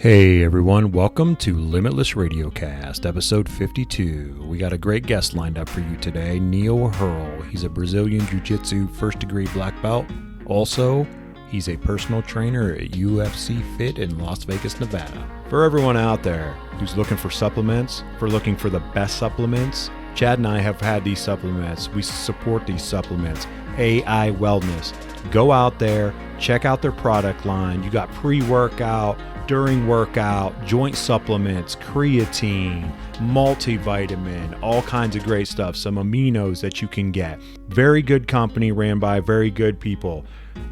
Hey everyone, welcome to Limitless Radiocast, episode 52. We got a great guest lined up for you today, Neale Hoerle. He's a Brazilian Jiu-Jitsu first degree black belt. Also, he's a personal trainer at UFC Fit in Las Vegas, Nevada. For everyone out there who's looking for supplements, looking for the best supplements, Chad and I have had these supplements. We support these supplements. AI Wellness. Go out there, check out their product line. You got pre-workout, during workout, joint supplements, creatine, multivitamin, all kinds of great stuff, some aminos that you can get. Very good company ran by very good people.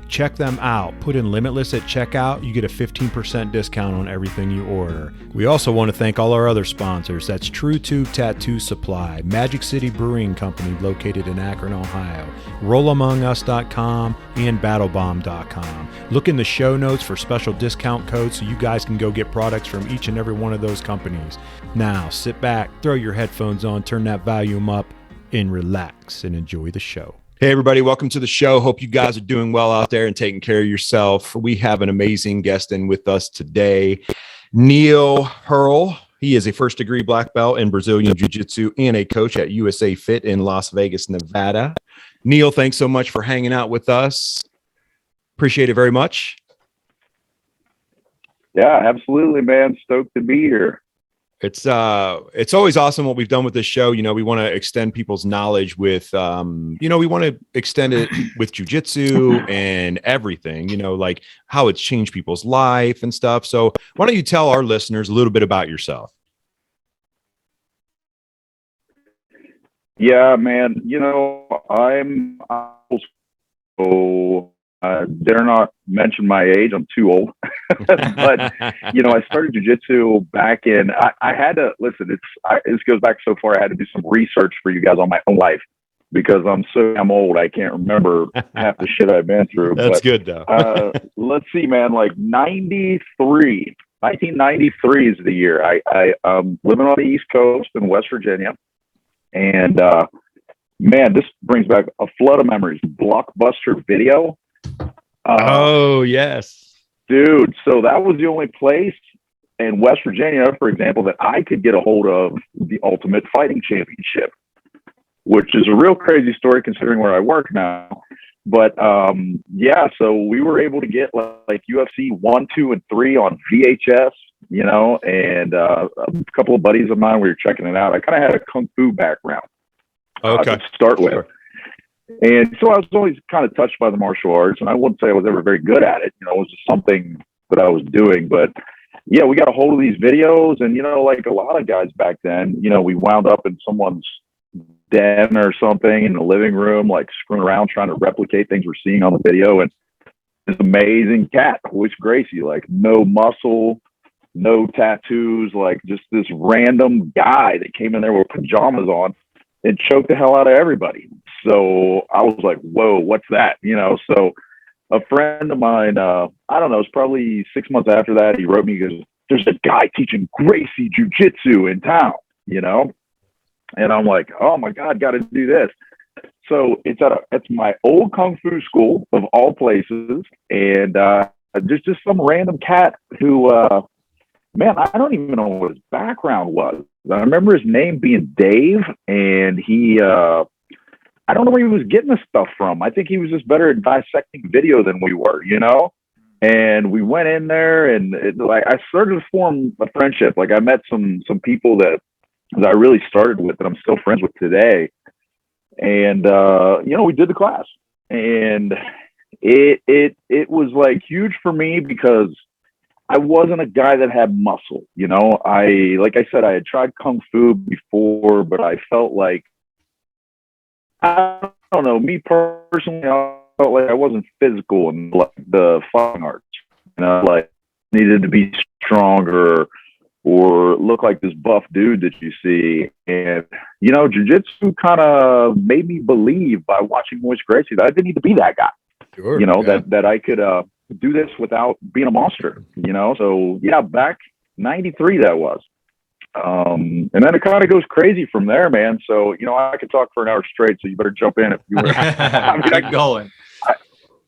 Check them out. Put in Limitless at checkout. You get a 15% discount on everything you order. We also want to thank all our other sponsors. That's True Tube Tattoo Supply, Magic City Brewing Company located in Akron, Ohio, RollAmongUs.com, and BattleBomb.com. Look in the show notes for special discount codes so you guys can go get products from each and every one of those companies. Now, sit back, throw your headphones on, turn that volume up, and relax and enjoy the show. Hey, everybody. Welcome to the show. Hope you guys are doing well out there and taking care of yourself. We have an amazing guest in with us today, Neale Hoerle. He is a first degree black belt in Brazilian Jiu-Jitsu and a coach at USA Fit in Las Vegas, Nevada. Neale, thanks so much for hanging out with us. Appreciate it very much. Yeah, absolutely, man. Stoked to be here. It's always awesome what we've done with this show. You know, we want to extend people's knowledge with, we want to extend it with jiu-jitsu and everything, like how it's changed people's life and stuff. So why don't you tell our listeners a little bit about yourself? Yeah, man. I'm dare not mention my age. I'm too old. But, I started jiu-jitsu back in, I had to, listen, this goes back so far, I had to do some research for you guys on my own life because I'm old. I can't remember half the shit I've been through. That's good, though. Let's see, man, like 1993 is the year. I living on the East Coast in West Virginia. And, man, this brings back a flood of memories. Blockbuster Video. Oh, yes. Dude, so that was the only place in West Virginia, for example, that I could get a hold of the Ultimate Fighting Championship, which is a real crazy story considering where I work now. But, so we were able to get like UFC 1, 2, and 3 on VHS, and a couple of buddies of mine, we were checking it out. I kind of had a Kung Fu background to start with. Sure. And so I was always kind of touched by the martial arts, and I wouldn't say I was ever very good at it. It was just something that I was doing. But yeah, we got a hold of these videos, and like a lot of guys back then, we wound up in someone's den or something in the living room, like screwing around trying to replicate things we're seeing on the video. And this amazing cat, Royce Gracie, like no muscle, no tattoos, like just this random guy that came in there with pajamas on and choked the hell out of everybody. So I was like, whoa, what's that? So a friend of mine, I don't know, it's probably 6 months after that, he wrote me, he goes, there's a guy teaching Gracie jiu-jitsu in town, And I'm like, oh my God, got to do this. So it's my old Kung Fu school of all places. And just some random cat who, man, I don't even know what his background was. I remember his name being Dave, and he, I don't know where he was getting this stuff from. I think he was just better at dissecting video than we were, And we went in there, and I started to form a friendship. Like I met some people that I really started with that I'm still friends with today. And we did the class, and it was like huge for me because I wasn't a guy that had muscle, like I said, I had tried Kung Fu before, but I felt like, I don't know, me personally, I felt like I wasn't physical in the fighting arts, like needed to be stronger or look like this buff dude that you see. And, jiu-jitsu kind of made me believe by watching Royce Gracie that I didn't need to be that guy, Sure, that I could, do this without being a monster, So yeah, back 93 that was. And then it kind of goes crazy from there, man. So, I could talk for an hour straight, so you better jump in if you were. Keep going.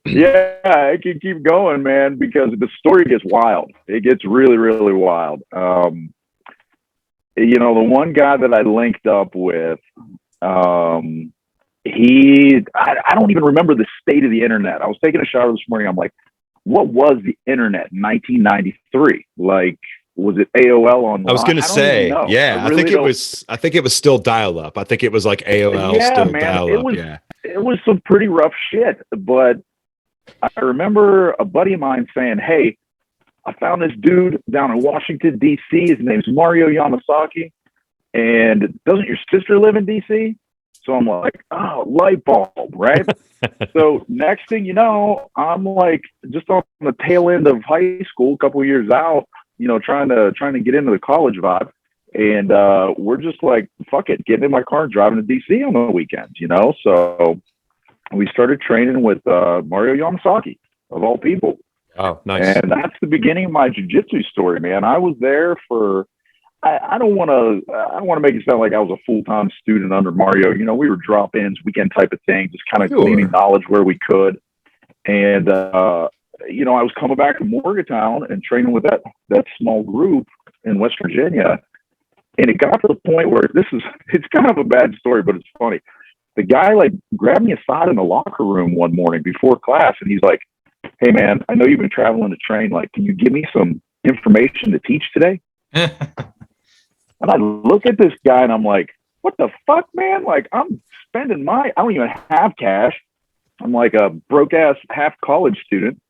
Yeah, I can keep going, man, because the story gets wild. It gets really, really wild. The one guy that I linked up with, I don't even remember the state of the internet. I was taking a shower this morning. I'm like, what was the internet in 1993? Like, was it AOL online? I was going to I don't even say, know. yeah, I think it was. I think it was still dial up. I think it was like AOL Yeah, still man, dial up. Yeah, it was some pretty rough shit. But I remember a buddy of mine saying, "Hey, I found this dude down in Washington D.C. His name's Mario Yamasaki, and doesn't your sister live in D.C.?" So I'm like, "Oh, light bulb, right?" So next thing you know, I'm like just on the tail end of high school, a couple of years out, trying to get into the college vibe. And we're just like, fuck it, getting in my car and driving to DC on the weekends, So we started training with Mario Yamasaki, of all people. Oh, nice. And that's the beginning of my jiu-jitsu story, man. I was there for I don't want to make it sound like I was a full-time student under Mario. We were drop-ins, weekend type of thing, just kind of gleaning knowledge where we could. And I was coming back to Morgantown and training with that small group in West Virginia. And it got to the point where it's kind of a bad story, but it's funny. The guy like grabbed me aside in the locker room one morning before class, and he's like, "Hey man, I know you've been traveling to train. Like, can you give me some information to teach today?" And I look at this guy and I'm like, "What the fuck, man? Like, I'm spending I don't even have cash. I'm like a broke ass half college student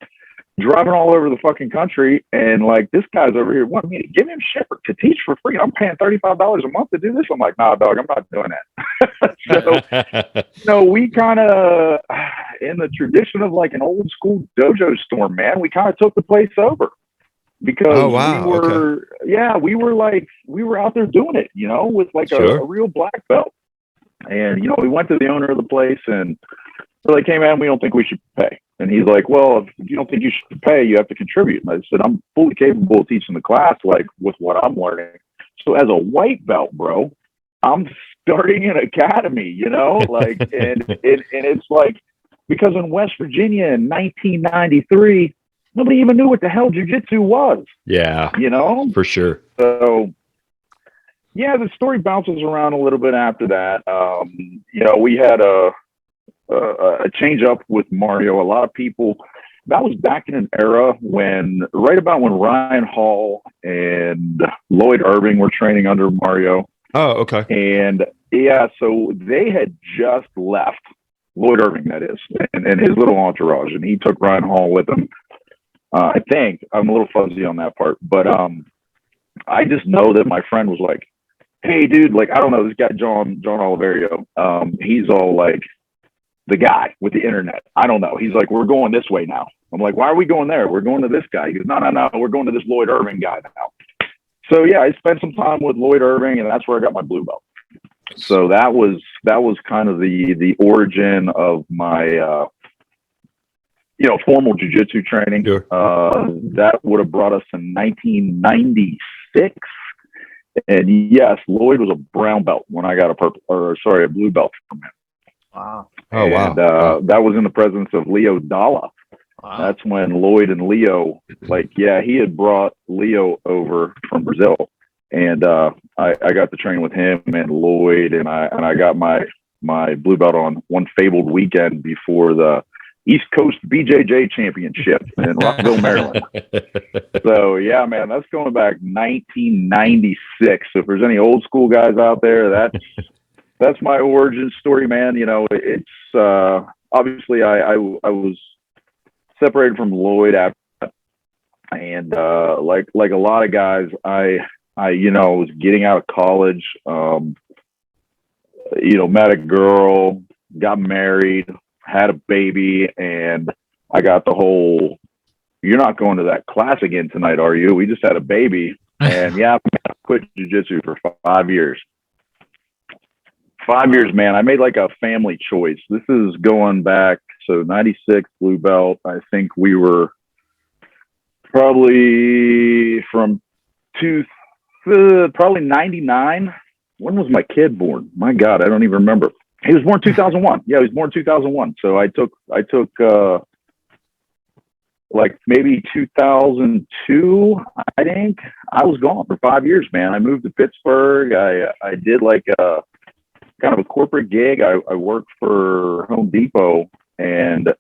driving all over the fucking country. And like, this guy's over here wanting me to give him shit to teach for free. I'm paying $35 a month to do this." I'm like, "Nah, dog, I'm not doing that." So, we kind of, in the tradition of like an old school dojo storm, man, we kind of took the place over. Because we were out there doing it, with like a real black belt. And, we went to the owner of the place and we're like, "Hey man, we don't think we should pay." And he's like, "Well, if you don't think you should pay, you have to contribute." And I said, "I'm fully capable of teaching the class, like with what I'm learning." So as a white belt, bro, I'm starting an academy, like, and it's like, because in West Virginia in 1993, nobody even knew what the hell jiu-jitsu was. Yeah. For sure. So, yeah, the story bounces around a little bit after that. We had a change up with Mario. A lot of people, that was back in an era right about when Ryan Hall and Lloyd Irving were training under Mario. Oh, okay. And yeah, so they had just left, Lloyd Irving, that is, and his little entourage, and he took Ryan Hall with him. I think I'm a little fuzzy on that part, but I just know that my friend was like, "Hey, dude, like, I don't know, this guy John Oliverio, he's all like the guy with the internet. I don't know. He's like, we're going this way now." I'm like, "Why are we going there? We're going to this guy." He goes, no, we're going to this Lloyd Irving guy now." So yeah, I spent some time with Lloyd Irving, and that's where I got my blue belt. So that was kind of the origin of my formal jiu-jitsu training. Sure. That would have brought us to 1996. And yes, Lloyd was a brown belt when I got a blue belt from him. Wow. Oh, wow. And that was in the presence of Leo Dalla. Wow. That's when Lloyd and Leo, he had brought Leo over from Brazil. And I got to train with him and Lloyd, and I got my blue belt on one fabled weekend before the East Coast BJJ Championship in Rockville, Maryland. So yeah, man, that's going back 1996. So if there's any old school guys out there, that's my origin story, man. It's obviously I was separated from Lloyd after that, and like a lot of guys, I was getting out of college, met a girl, got married, had a baby, and I got the whole, "You're not going to that class again tonight, are you? We just had a baby." And yeah, I quit jiu-jitsu for 5 years. 5 years, man. I made like a family choice. This is going back, so 96 blue belt. I think we were probably from probably 99. When was my kid born? My God, I don't even remember. He was born 2001. Yeah, he was born 2001. So I took like maybe 2002, I think. I was gone for 5 years, man. I moved to Pittsburgh. I did like a kind of a corporate gig. I worked for Home Depot, and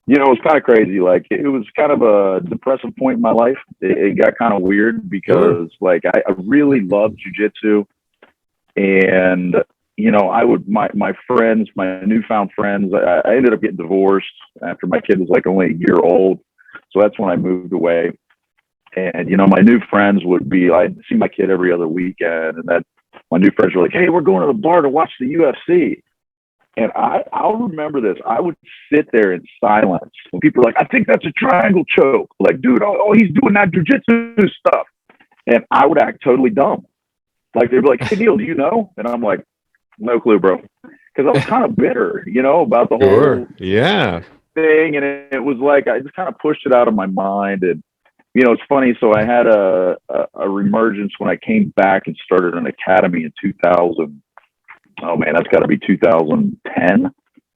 you know, it was kind of crazy. Like, it was kind of a depressive point in my life. It got kind of weird because like I really loved jujitsu, and you know, my friends, my newfound friends, I ended up getting divorced after my kid was like only a year old. So that's when I moved away. And, you know, my new friends I'd see my kid every other weekend, and my new friends were like, hey, we're going to the bar to watch the UFC. And I'll remember this. I would sit there in silence when people are like, I think that's a triangle choke. Like, dude, he's doing that jujitsu stuff. And I would act totally dumb. Like, they'd be like, hey, Neale, do you know? And I'm like, no clue, bro. Because I was kind of bitter, you know, about the whole thing. And it was like, I just kind of pushed it out of my mind. And, you know, it's funny. So I had a reemergence when I came back and started an academy in 2000. Oh, man, that's got to be 2010,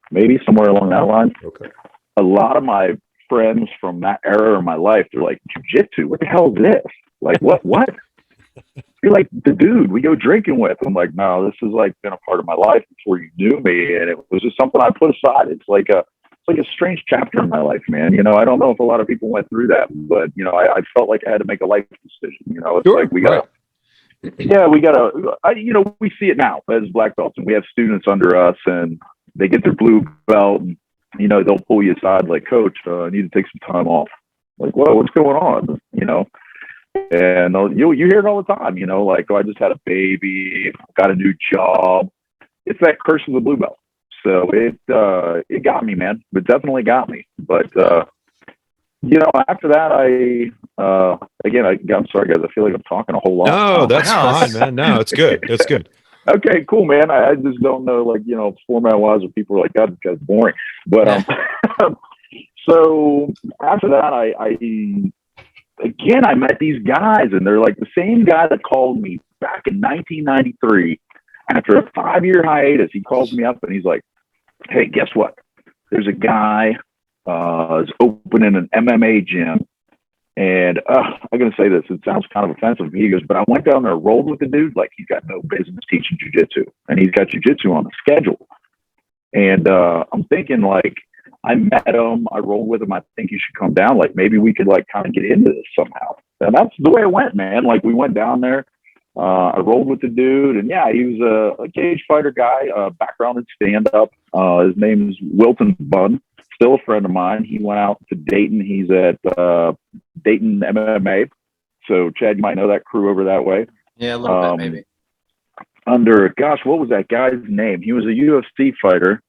maybe somewhere along that line. Okay. A lot of my friends from that era of my life, they're like, jiu-jitsu, what the hell is this? Like, what? You're like the dude we go drinking with. I'm like, no, this has like been a part of my life before you knew me, and it was just something I put aside. It's like a strange chapter in my life, man. You know, I don't know if a lot of people went through that, but you know, I felt like I had to make a life decision. You know, it's like we gotta, you know, we see it now as black belts, and we have students under us, and they get their blue belt, and you know, they'll pull you aside like, coach, I need to take some time off. Like, whoa, what's going on? You know. And you hear it all the time, you know, like, oh, I just had a baby, got a new job. It's that curse of the blue belt. So it got me, man. It definitely got me. But you know, after that, I'm sorry, guys. I feel like I'm talking a whole lot. No, that's fine, man. No, it's good. It's good. Okay, cool, man. I just don't know, like, you know, format wise, or people are like, God, this guy's boring. But so after that, I met these guys, and they're like the same guy that called me back in 1993 after a 5-year hiatus. He calls me up and he's like, hey, guess what? There's a guy is opening an MMA gym. And I'm going to say this. It sounds kind of offensive. He goes, but I went down there, rolled with the dude like he's got no business teaching jiu-jitsu. And he's got jiu-jitsu on the schedule. And I'm thinking, like, I met him, I rolled with him. I think you should come down. Like, maybe we could like kind of get into this somehow. And that's the way it went, man. Like, we went down there. I rolled with the dude, and yeah, he was a cage fighter guy, background in stand-up. His name is Wilton Bunn, still a friend of mine. He went out to Dayton. He's at Dayton MMA. So, Chad, you might know that crew over that way. Yeah, a little bit, maybe. Under, gosh, what was that guy's name? He was a UFC fighter.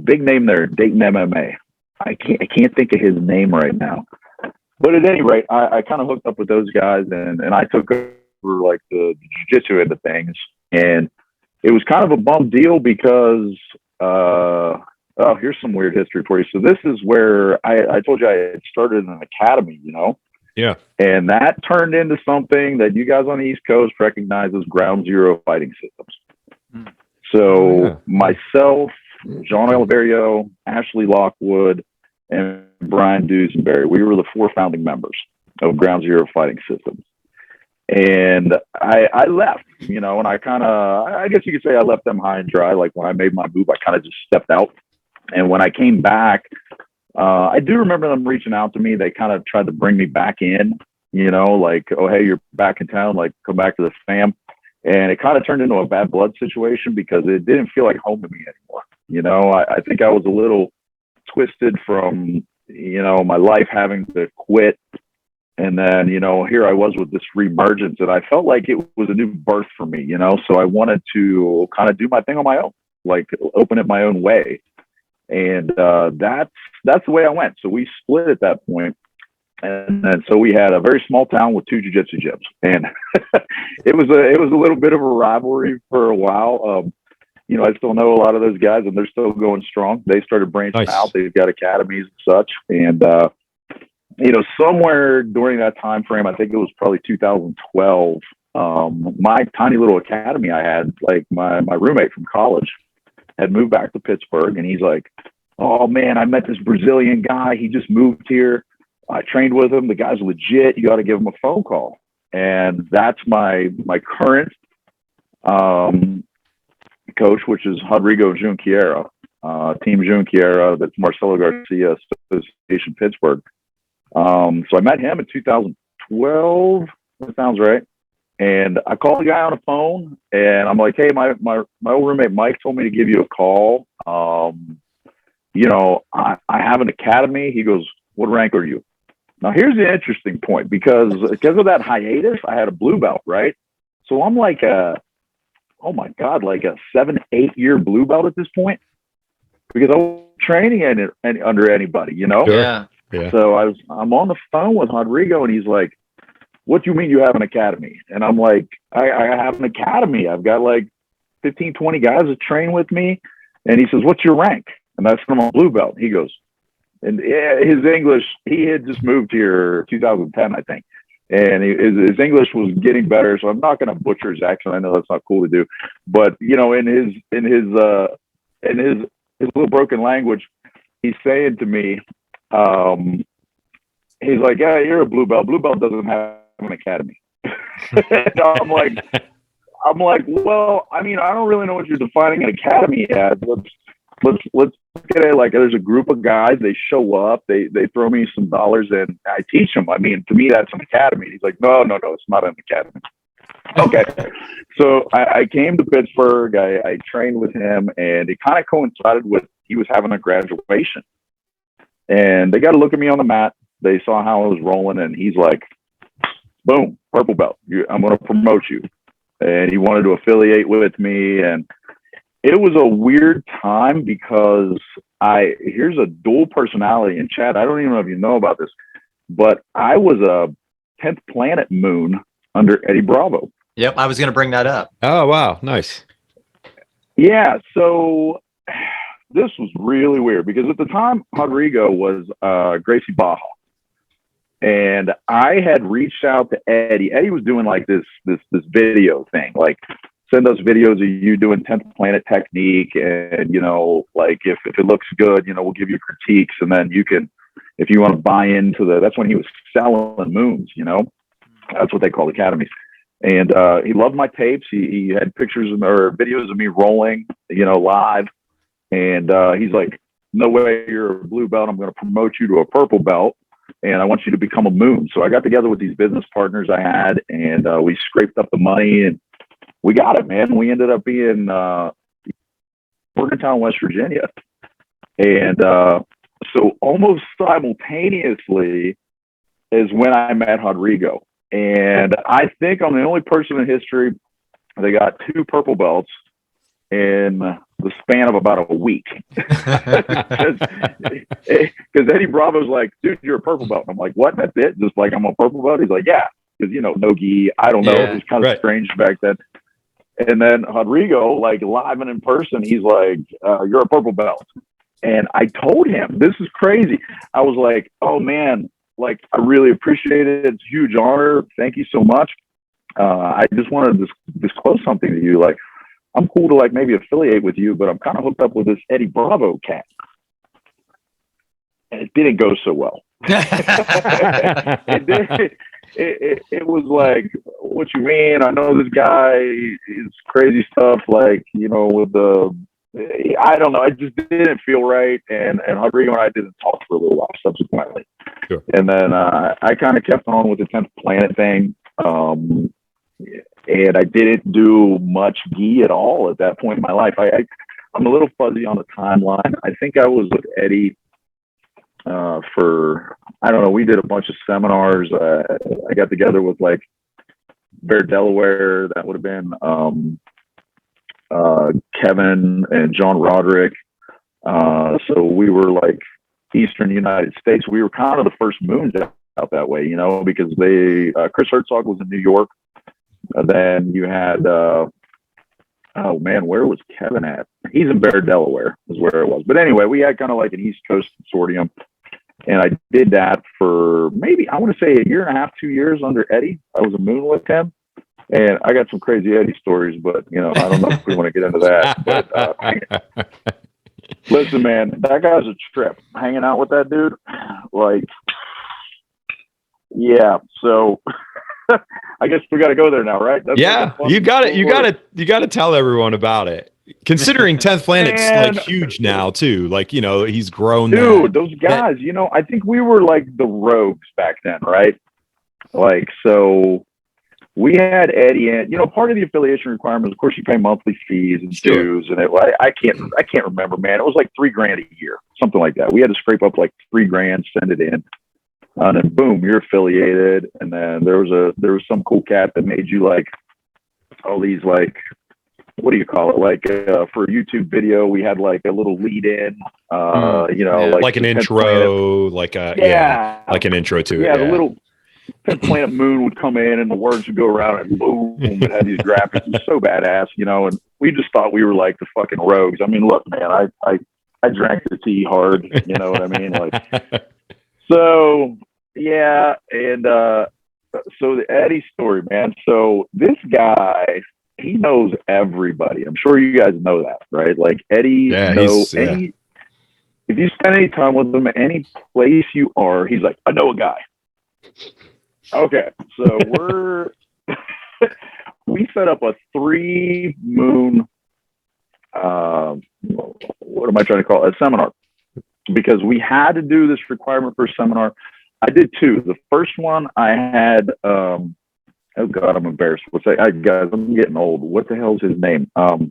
Big name there, Dayton MMA. I can't think of his name right now. But at any rate, I kind of hooked up with those guys, and I took over like the jiu-jitsu end of things. And it was kind of a bum deal because, here's some weird history for you. So this is where I told you I had started an academy, you know? Yeah. And that turned into something that you guys on the East Coast recognize as Ground Zero Fighting Systems. So myself, John Oliverio, Ashley Lockwood, and Brian Duesenberry, we were the 4 founding members of Ground Zero Fighting Systems. And I left, you know, and I guess you could say I left them high and dry. Like, when I made my move, I kind of just stepped out. And when I came back, I do remember them reaching out to me. They kind of tried to bring me back in, you know, like, oh, hey, you're back in town, like, come back to the fam. And it kind of turned into a bad blood situation because it didn't feel like home to me anymore. You know, I think I was a little twisted from, you know, my life having to quit. And then, you know, here I was with this reemergence, and I felt like it was a new birth for me, you know, so I wanted to kind of do my thing on my own, like open it my own way. And that's the way I went. So we split at that point. And then, so we had a very small town with 2 jiu-jitsu gyms, and it was a little bit of a rivalry for a while. You know, I still know a lot of those guys, and they're still going strong. They started branching out. They've got academies and such. And, you know, somewhere during that time frame, I think it was probably 2012, my tiny little academy I had, like my roommate from college had moved back to Pittsburgh, and he's like, oh man, I met this Brazilian guy. He just moved here. I trained with him. The guy's legit. You got to give him a phone call. And that's my current coach, which is Rodrigo Junqueira, Team Junqueira. That's Marcelo Garcia Association Pittsburgh. So I met him in 2012. That sounds right. And I called the guy on the phone, and I'm like, hey, my old roommate Mike told me to give you a call. You know, I have an academy. He goes, what rank are you? Now, here's the interesting point, because of that hiatus, I had a blue belt, right? So I'm like oh my God, like a 7-8 year blue belt at this point, because I was training under anybody, you know? Yeah. So I'm on the phone with Rodrigo, and he's like, what do you mean you have an academy? And I'm like, I have an academy. I've got like 15, 20 guys that train with me. And he says, what's your rank? And that's from a blue belt. He goes, and his English, he had just moved here 2010, I think. And his English was getting better. So I'm not going to butcher his accent. I know that's not cool to do, but you know, in his little broken language, he's saying to me, he's like, yeah, you're a blue belt. Blue belt doesn't have an academy. And I'm like, well, I mean, I don't really know what you're defining an academy as. Let's look at it like there's a group of guys. They show up, they throw me some dollars, and I teach them. I mean, to me, that's an academy. He's like, no, it's not an academy. Okay. So I came to Pittsburgh. I trained with him, and it kind of coincided with he was having a graduation. And they got to look at me on the mat. They saw how I was rolling, and he's like, boom, purple belt. I'm going to promote you. And he wanted to affiliate with me. And it was a weird time, because here's a dual personality. And Chad, I don't even know if you know about this, but I was a 10th planet moon under Eddie Bravo. Yep. I was going to bring that up. Oh, wow. Nice. Yeah. So this was really weird, because at the time, Rodrigo was Gracie Baja. And I had reached out to Eddie. Eddie was doing like this video thing, like send us videos of you doing 10th planet technique. And, you know, like if it looks good, you know, we'll give you critiques. And then you can, if you want to buy into that's when he was selling moons, you know, that's what they call academies. And he loved my tapes. He had pictures or videos of me rolling, you know, live. And he's like, no way you're a blue belt. I'm going to promote you to a purple belt, and I want you to become a moon. So I got together with these business partners I had, and we scraped up the money, and we got it, man. We ended up being Morgantown, West Virginia. And so almost simultaneously is when I met Rodrigo. And I think I'm the only person in history that got 2 purple belts in the span of about a week. Because Eddie Bravo's like, dude, you're a purple belt. And I'm like, what? That's it? Just like, I'm a purple belt? He's like, yeah. Because, you know, no gi. I don't know. Yeah, it was kind of strange back then. And then Rodrigo, like live and in person, he's like, you're a purple belt. And I told him, this is crazy. I was like, oh man, like, I really appreciate it. It's a huge honor. Thank you so much. I just wanted to disclose something to you. Like, I'm cool to like maybe affiliate with you, but I'm kind of hooked up with this Eddie Bravo cat. And it didn't go so well. It was like, what you mean? I know this guy is crazy stuff, like, you know, with I don't know. It just didn't feel right. And Rodrigo and I didn't talk for a little while subsequently. Sure. And then I kind of kept on with the 10th planet thing. And I didn't do much gi at all at that point in my life. I'm a little fuzzy on the timeline. I think I was with Eddie for, I don't know, we did a bunch of seminars. I got together with like Bear Delaware. That would have been Kevin and John Roderick. So we were like Eastern United States. We were kind of the first moons out that way, you know, because Chris Herzog was in New York. Then you had, oh man, where was Kevin at? He's in Bear, Delaware is where it was. But anyway, we had kind of like an East Coast consortium. And I did that for maybe, I want to say 1.5 years, 2 years under Eddie. I was a moon with him. And I got some crazy Eddie stories, but, you know, I don't know if we want to get into that. But Listen, man, that guy's a trip. Hanging out with that dude, like, yeah. So I guess we got to go there now, right? That's Yeah, like you got it. You got to tell everyone about it. Considering 10th Planet's like huge now too. Like, you know, he's grown. Dude, those guys, you know, I think we were like the rogues back then, right? Like, so we had Eddie, and you know, part of the affiliation requirements, of course, you pay monthly fees and dues, and I can't remember, man. It was like $3,000 a year, something like that. We had to scrape up like $3,000, send it in, and then boom, you're affiliated. And then there was some cool cat that made you like all these like, what do you call it? Like for a YouTube video, we had like a little lead in, you know, like an intro, like like an intro to it. Yeah, the little 10th Planet Moon would come in and the words would go around and boom, it had these graphics. It was so badass, you know, and we just thought we were like the fucking rogues. I mean, look, man, I drank the tea hard, you know what I mean? Like, so yeah. And, so the Eddie story, man. So this guy, he knows everybody. I'm sure you guys know that, right? Like Eddie knows if you spend any time with him, any place you are, he's like, I know a guy. Okay, so we set up a 3-moon, what am I trying to call it? A seminar, because we had to do this requirement for a seminar. I did 2. The first one I had, oh God, I'm embarrassed. What's that? Guys, I'm getting old. What the hell's his name? Oh,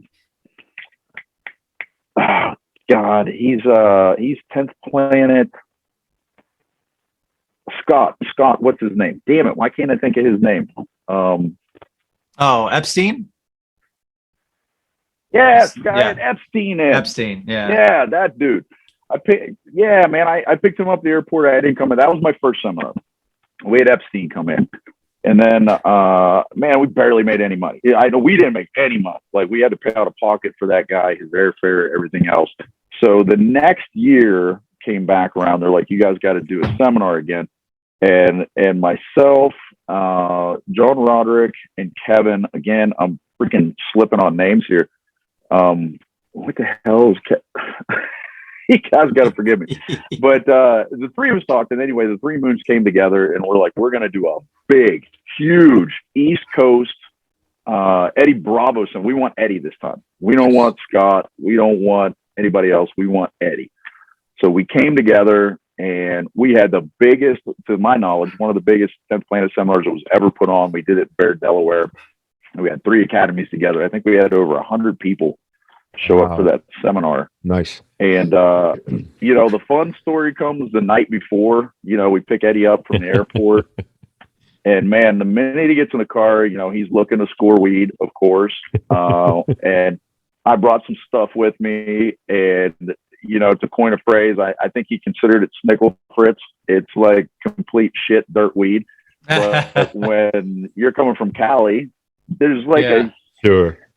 God, he's 10th Planet. Scott, what's his name? Damn it, why can't I think of his name? Epstein? Yeah, Scott Epstein. Epstein, yeah. Yeah, that dude. I picked him up at the airport. I didn't come in. That was my first seminar. We had Epstein come in. And then, man, we barely made any money. I know we didn't make any money. Like, we had to pay out of pocket for that guy, his airfare, everything else. So the next year came back around. They're like, you guys got to do a seminar again. And myself, John Roderick, and Kevin, again, I'm freaking slipping on names here. What the hell is you guys got to forgive me. But the 3 of us talked, and anyway, the 3 moons came together, and we're like, we're going to do a big, huge East Coast Eddie Bravo. So we want Eddie this time. We don't want Scott. We don't want anybody else. We want Eddie. So we came together, and we had the biggest, to my knowledge, one of the biggest 10th Planet seminars that was ever put on. We did it in Bear, Delaware. And we had 3 academies together. I think we had over 100 people show up for that seminar. Nice. And, you know, the fun story comes the night before. You know, we pick Eddie up from the airport. And, man, the minute he gets in the car, you know, he's looking to score weed, of course. And I brought some stuff with me. And, you know, to coin a phrase, I think he considered it Snickle Fritz. It's like complete shit dirt weed. But when you're coming from Cali, there's like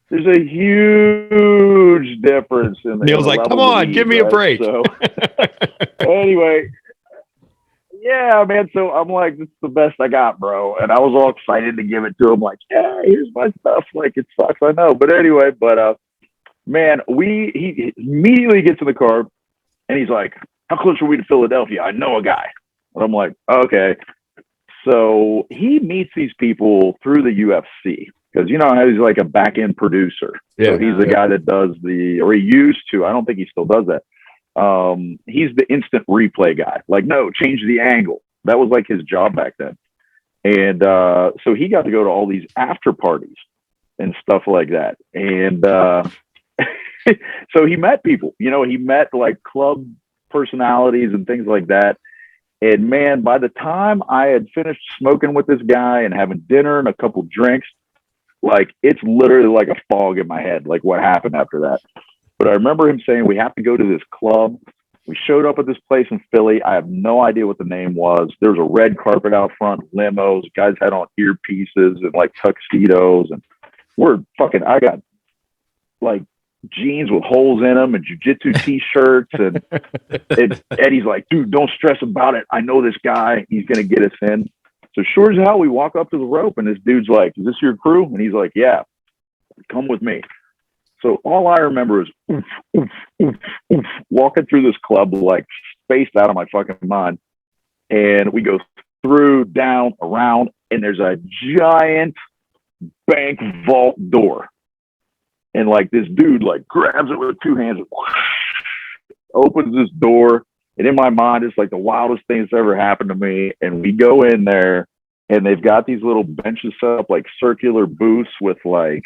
there's a huge difference in the Neil's like, come on, weed, give me a break. So anyway, yeah, man. So I'm like, this is the best I got, bro. And I was all excited to give it to him. Like, yeah, here's my stuff. Like, it sucks, I know. But anyway, man, he immediately gets in the car and he's like, how close are we to Philadelphia? I know a guy. And I'm like, okay. So he meets these people through the UFC because, you know, he's like a back end producer. Yeah, so he's the guy that does or he used to, I don't think he still does that. He's the instant replay guy. Like, no, change the angle. That was like his job back then. And so he got to go to all these after parties and stuff like that. And so he met people, you know, he met like club personalities and things like that. And man, by the time I had finished smoking with this guy and having dinner and a couple drinks, like it's literally like a fog in my head, like what happened after that. But I remember him saying, we have to go to this club. We showed up at this place in Philly. I have no idea what the name was. There was a red carpet out front, limos, guys had on earpieces and like tuxedos. And I got like jeans with holes in them and jiu-jitsu t-shirts. And Eddie's like, dude, don't stress about it. I know this guy. He's going to get us in. So sure as hell, we walk up to the rope and this dude's like, is this your crew? And he's like, yeah, come with me. So all I remember is oof, oof, oof, oof, walking through this club like spaced out of my fucking mind. And we go through, down, around, and there's a giant bank vault door. And like this dude like grabs it with two hands and opens this door. And in my mind, it's like the wildest thing that's ever happened to me. And we go in there and they've got these little benches set up like circular booths with like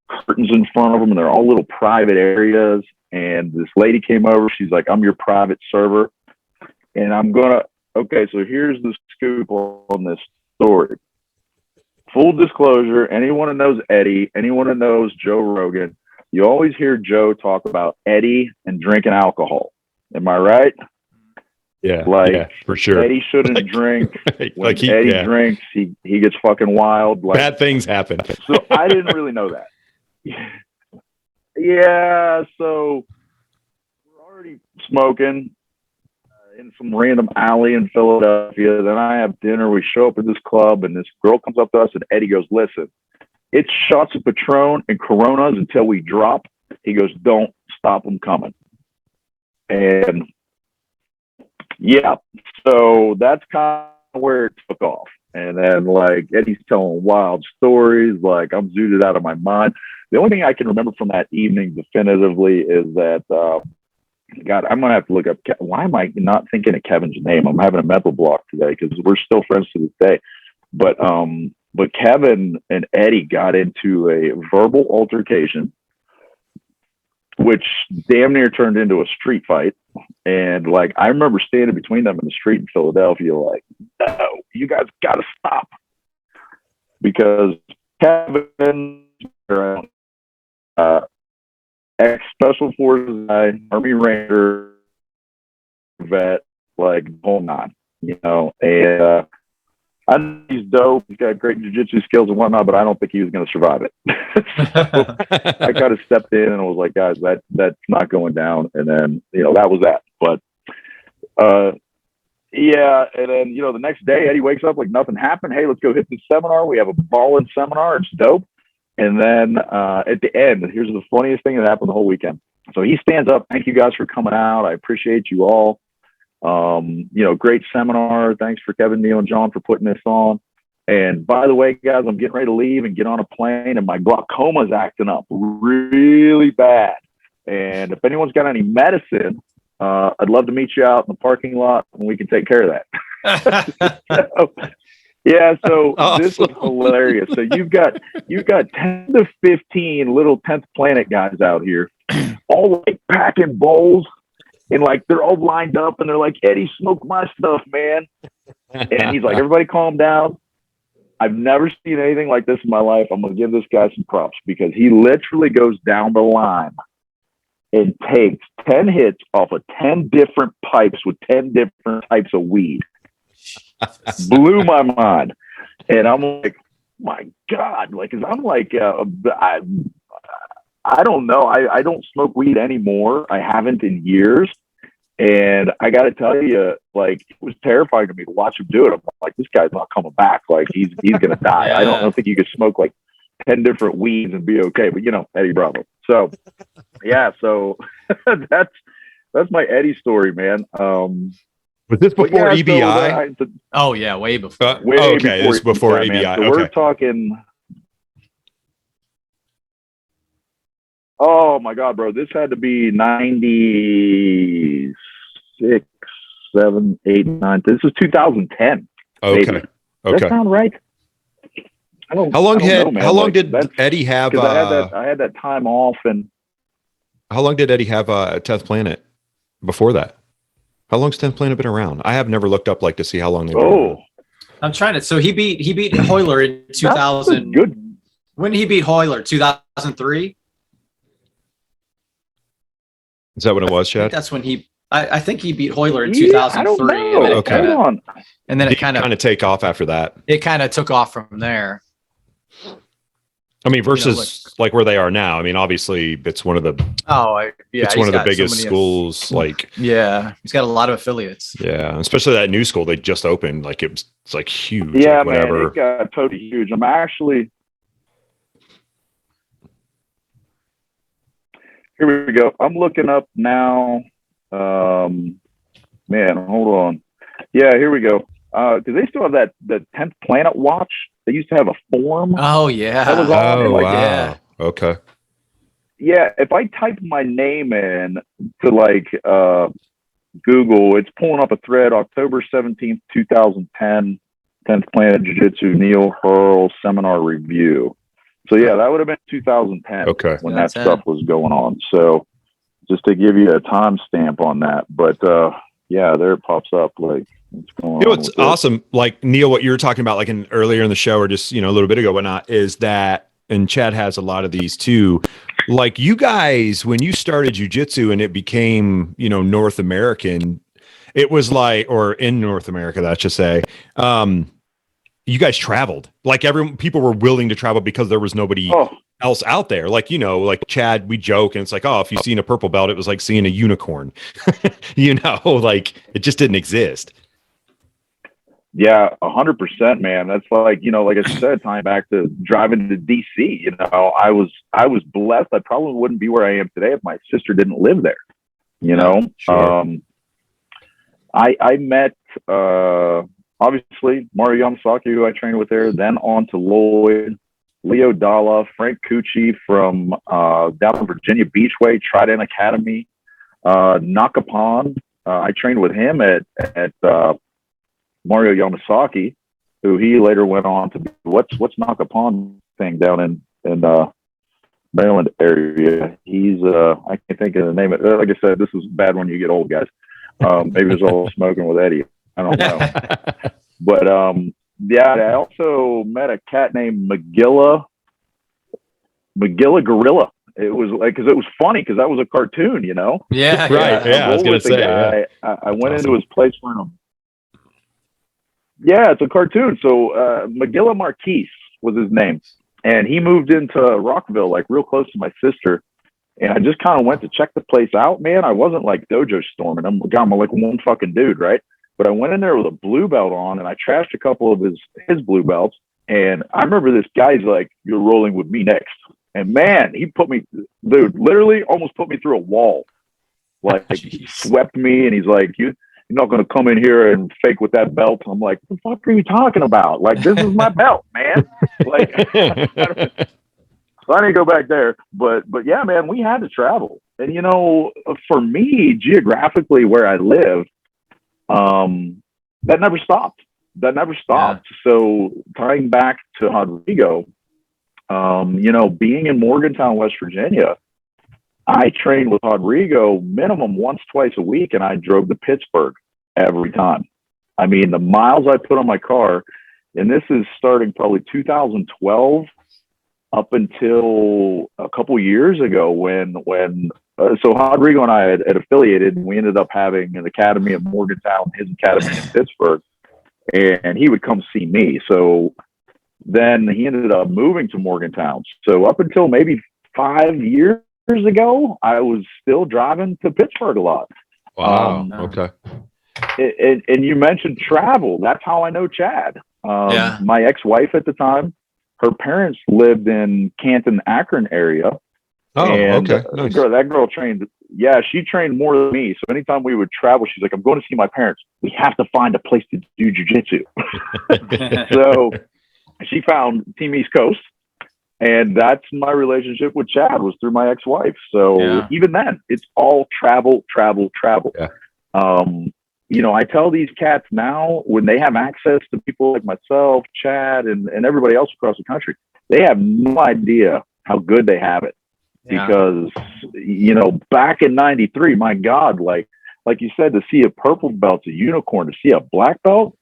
curtains in front of them. And they're all little private areas. And this lady came over. She's like, I'm your private server. And okay, so here's the scoop on this story. Full disclosure, anyone who knows Eddie, anyone who knows Joe Rogan, you always hear Joe talk about Eddie and drinking alcohol. Am I right? Yeah, like for sure. Eddie shouldn't drink. When like Eddie drinks, he gets fucking wild. Like, bad things happen. So I didn't really know that. Yeah, so we're already smoking in some random alley in Philadelphia. Then I have dinner. We show up at this club, and this girl comes up to us, and Eddie goes, listen, it's shots of Patron and Coronas until we drop. He goes, don't stop them coming. And yeah, so that's kind of where it took off. And then like Eddie's telling wild stories, like I'm zooted out of my mind. The only thing I can remember from that evening definitively is that God, I'm gonna have to look up. Why am I not thinking of Kevin's name? I'm having a mental block today because we're still friends to this day. But Kevin and Eddie got into a verbal altercation, which damn near turned into a street fight. And like I remember standing between them in the street in Philadelphia, like, no, you guys got to stop, because Kevin, ex-Special Forces guy, Army Ranger vet, like whole nine, you know. And I know he's dope. He's got great jiu-jitsu skills and whatnot, but I don't think he was going to survive it. So I kind of stepped in and I was like, guys, that's not going down. And then, you know, that was that. But yeah, and then, you know, the next day Eddie wakes up like nothing happened. Hey, let's go hit this seminar. We have a ball-in seminar. It's dope. And then at the end, here's the funniest thing that happened the whole weekend. So he stands up. Thank you guys for coming out. I appreciate you all. You know, great seminar. Thanks for Kevin, Neale, and John for putting this on. And by the way, guys, I'm getting ready to leave and get on a plane, and my glaucoma's acting up really bad. And if anyone's got any medicine, I'd love to meet you out in the parking lot and we can take care of that. So This was hilarious. So you've got 10 to 15 little 10th Planet guys out here, all like packing bowls, and like they're all lined up, and they're like, Eddie, smoke my stuff, man. And he's like, everybody calm down. I've never seen anything like this in my life. I'm gonna give this guy some props, because he literally goes down the line and takes 10 hits off of 10 different pipes with 10 different types of weed. Blew my mind. And I'm like, my God, like, cause I'm like, I don't know. I don't smoke weed anymore. I haven't in years. And I got to tell you, like, it was terrifying to me to watch him do it. I'm like, this guy's not coming back. Like, he's going to die. Yeah. I don't think you could smoke like 10 different weeds and be okay. But, you know, Eddie Bravo. So, yeah. So that's my Eddie story, man. Was this before EBI? Oh, yeah. Way before. Okay. This is before EBI. So we're talking. Oh my God, bro! This had to be 96, 7, 8, 9. This was 2010. Okay. Maybe. Does that sound right? How long did Eddie have? Because I had that time off, and how long did Eddie have 10th Planet before that? How long's 10th Planet been around? I have never looked up like to see how long they've been around. I'm trying to. So he beat Hoerle in 2000. Good. When did he beat Hoerle? 2003. Is that when it was, Chad? I think that's when I think he beat Hoerle in 2003. I don't know. And then it kind of take off after that. It kind of took off from there. I mean, versus like where they are now. I mean, obviously, it's one of the it's one of the biggest schools. Like, yeah, he's got a lot of affiliates. Yeah, especially that new school they just opened. Like, it's like huge. Yeah, like, whatever. Man, it got totally huge. I'm actually Here we go. I'm looking up now. Man, hold on. Yeah, here we go. Because they still have that 10th Planet watch. They used to have a form. Oh yeah. That was on. Oh, like, wow. Yeah. Okay. Yeah, if I type my name in to like Google, it's pulling up a thread, October 17th, 2010, 10th Planet Jiu-Jitsu Neale Hoerle Seminar Review. So yeah, that would have been 2010 when that stuff was going on. So just to give you a timestamp on that, but yeah, there it pops up. Like, what's going on? You know, what's awesome, like Neil, what you were talking about, like earlier in the show, or just a little bit ago, whatnot, is that, and Chad has a lot of these too. Like you guys, when you started jiu-jitsu and it became, North American, it was like, or in North America, that should say, you guys traveled. Like people were willing to travel because there was nobody else out there. Like, like Chad, we joke and it's like, oh, if you've seen a purple belt, it was like seeing a unicorn, like it just didn't exist. Yeah, 100%, man. That's like, like I said, tying back to driving to DC, I was blessed. I probably wouldn't be where I am today if my sister didn't live there, Sure. I met, obviously Mario Yamasaki, who I trained with there, then on to Lloyd, Leo Dalla, Frank Cucci from, down in Virginia Beachway, Trident Academy, Nakapon. I trained with him at Mario Yamasaki, who he later went on to be, what's Nakapon thing down in Maryland area. He's I can't think of the name of it. Like I said, this is bad when you get old, guys. Maybe it's all smoking with Eddie. I don't know. But yeah, I also met a cat named McGilla Gorilla. It was like, because it was funny because that was a cartoon, Yeah, right. Yeah, I was gonna say. Yeah. I went into his place for him. Yeah, it's a cartoon. So McGilla Marquise was his name. And he moved into Rockville, like real close to my sister. And I just kind of went to check the place out, man. I wasn't like dojo storming. I'm like one fucking dude, right? But I went in there with a blue belt on and I trashed a couple of his blue belts. And I remember this guy's like, you're rolling with me next. And man, he put me, dude, literally almost put me through a wall. Like he swept me and he's like, you're not going to come in here and fake with that belt. I'm like, what the fuck are you talking about? Like, this is my belt, man. Like, so I didn't go back there. But yeah, man, we had to travel. And, for me, geographically where I live, that never stopped. Yeah. So tying back to Rodrigo, being in Morgantown, West Virginia, I trained with Rodrigo minimum once, twice a week, and I drove to Pittsburgh every time. I mean, the miles I put on my car, and this is starting probably 2012 up until a couple years ago when so Rodrigo and I had affiliated, and we ended up having an academy in Morgantown, his academy in Pittsburgh, and he would come see me. So then he ended up moving to Morgantown. So up until maybe 5 years ago, I was still driving to Pittsburgh a lot. Wow. Okay. And you mentioned travel. That's how I know Chad. My ex-wife at the time, her parents lived in Canton, Akron area. Oh, and okay. Nice. That girl trained. Yeah, she trained more than me. So anytime we would travel, she's like, I'm going to see my parents. We have to find a place to do jiu-jitsu. So she found Team East Coast. And that's my relationship with Chad, was through my ex-wife. So even then, it's all travel. Yeah. I tell these cats now, when they have access to people like myself, Chad, and everybody else across the country, they have no idea how good they have it. Yeah. Because, back in 93, my God, like you said, to see a purple belt's a unicorn. To see a black belt,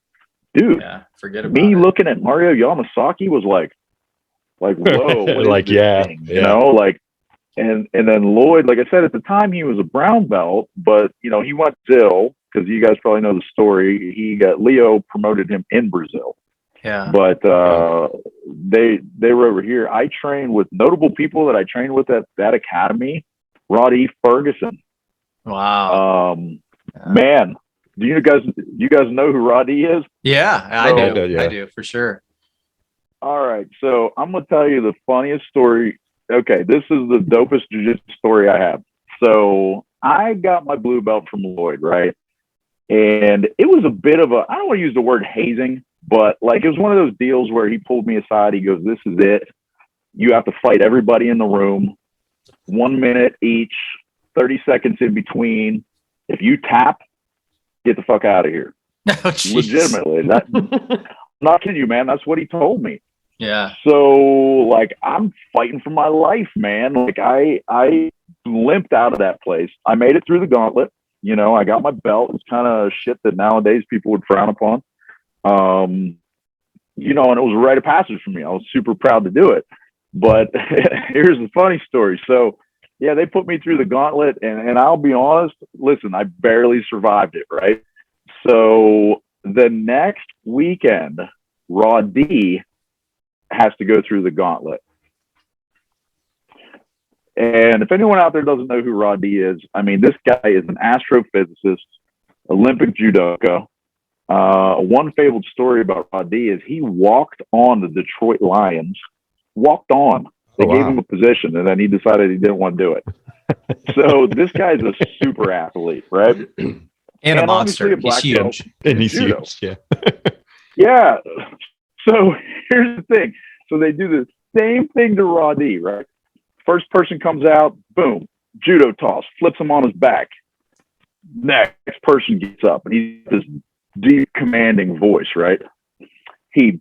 dude, forget about me it. looking at Mario Yamasaki was like, whoa, like, thing? And then Lloyd, like I said, at the time he was a brown belt, but he went Brazil, because you guys probably know the story. Leo promoted him in Brazil. Yeah. But they were over here. I trained with notable people that I trained with at that academy. Roddy Ferguson. Wow. Man, do you guys know who Roddy is? Yeah, I do for sure. All right, so I'm gonna tell you the funniest story Okay, this is the dopest jiu-jitsu story I have. So I got my blue belt from Lloyd, right? And it was a bit of a, I don't want to use the word hazing, but like it was one of those deals where he pulled me aside. He goes, "This is it. You have to fight everybody in the room, 1 minute each, 30 seconds in between. If you tap, get the fuck out of here." Oh, Legitimately. I'm not kidding you, man. That's what he told me. Yeah. So like I'm fighting for my life, man. Like I limped out of that place. I made it through the gauntlet. You know, I got my belt. It's kind of shit that nowadays people would frown upon. You know, and it was a rite of passage for me. I was super proud to do it. But here's the funny story. So yeah, they put me through the gauntlet, and I'll be honest, listen, I barely survived it, right? So the next weekend, Raw D has to go through the gauntlet. And if anyone out there doesn't know who Raw D is, I mean, this guy is an astrophysicist, Olympic judoka. One fabled story about Raw D is he walked on the Detroit Lions, walked on. They gave him a position, and then he decided he didn't want to do it. So this guy's a super athlete, right? And a monster. He's huge. And he's huge, yeah. Yeah. So here's the thing. So they do the same thing to Raw D, right? First person comes out, boom, judo toss, flips him on his back. Next person gets up, and he's this deep, commanding voice, right? He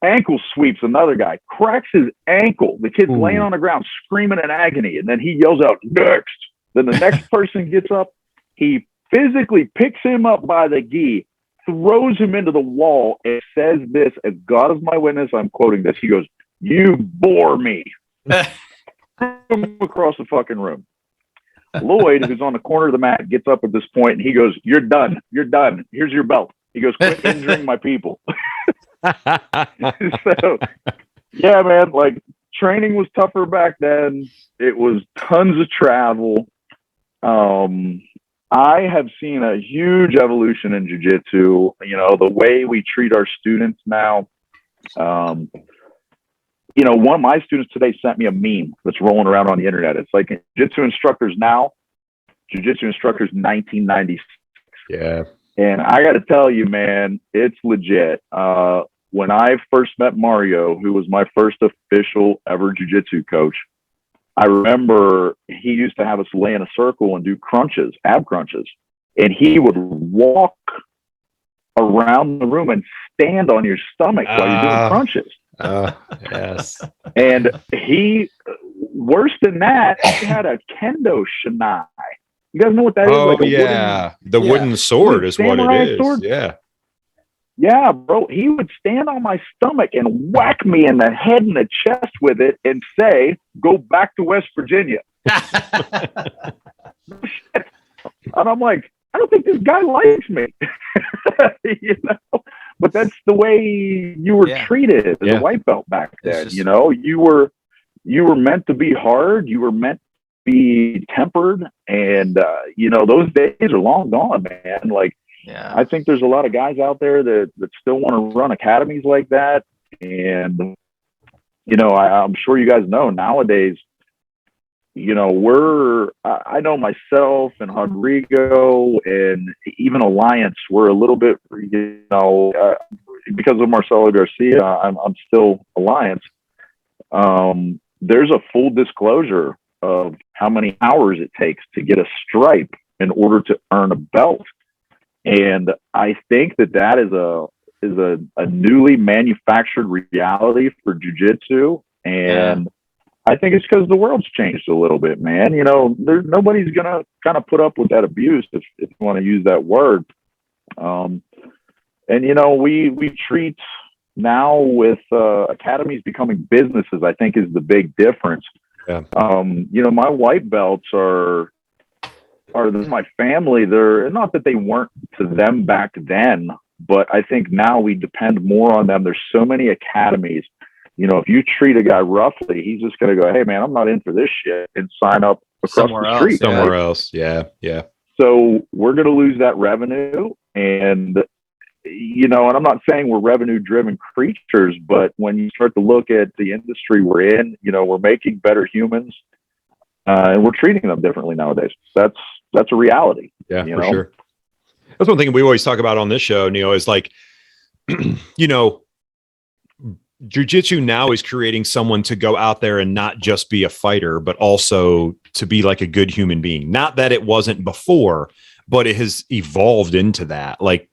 ankle sweeps another guy, cracks his ankle. The kid's laying on the ground, screaming in agony, and then he yells out, "Next!" Then the next person gets up, he physically picks him up by the gi, throws him into the wall, and says this, as God is my witness, I'm quoting this. He goes, "You bore me." Across the fucking room. Lloyd, who's on the corner of the mat, gets up at this point and he goes, "You're done. You're done. Here's your belt." He goes, "Quit injuring my people." So, yeah, man, like training was tougher back then. It was tons of travel. I have seen a huge evolution in jiu-jitsu. You know, the way we treat our students now. You know, one of my students today sent me a meme that's rolling around on the internet. It's like jiu-jitsu instructors now, jiu-jitsu instructors 1996. Yeah. And I got to tell you, man, it's legit. When I first met Mario, who was my first official ever jiu-jitsu coach, I remember he used to have us lay in a circle and do crunches, ab crunches. And he would walk around the room and stand on your stomach while you're doing crunches. Yes. And he, worse than that, he had a kendo shinai. You guys know what that is? Oh, like yeah. The wooden sword is what it is. Sword? Yeah. Yeah, bro. He would stand on my stomach and whack me in the head and the chest with it and say, "Go back to West Virginia." And I'm like, I don't think this guy likes me. You know? But that's the way you were treated as a white belt back then. You know, you were meant to be hard. You were meant to be tempered. And, you know, those days are long gone, man. Like, I think there's a lot of guys out there that still want to run academies like that. And, you know, I'm sure you guys know nowadays, you know, I know myself and Rodrigo and even Alliance, we're a little bit, you know, because of Marcelo Garcia, I'm still Alliance. There's a full disclosure of how many hours it takes to get a stripe in order to earn a belt. And I think that is a newly manufactured reality for jiu-jitsu. And I think it's because the world's changed a little bit, man. You know, nobody's going to kind of put up with that abuse, if you want to use that word. And, you know, we treat now with academies becoming businesses, I think is the big difference. Yeah. You know, my white belts are my family. They're not that they weren't to them back then, but I think now we depend more on them. There's so many academies. You know, if you treat a guy roughly, he's just going to go, "Hey, man, I'm not in for this shit," and sign up across the street. Somewhere else. Yeah. Yeah. So we're going to lose that revenue. And you know, and I'm not saying we're revenue driven creatures, but when you start to look at the industry we're in, you know, we're making better humans, and we're treating them differently nowadays. That's a reality. Yeah, you for know? sure. That's one thing we always talk about on this show, Neale, is like, you know, jiu-jitsu now is creating someone to go out there and not just be a fighter, but also to be like a good human being. Not that it wasn't before, but it has evolved into that. Like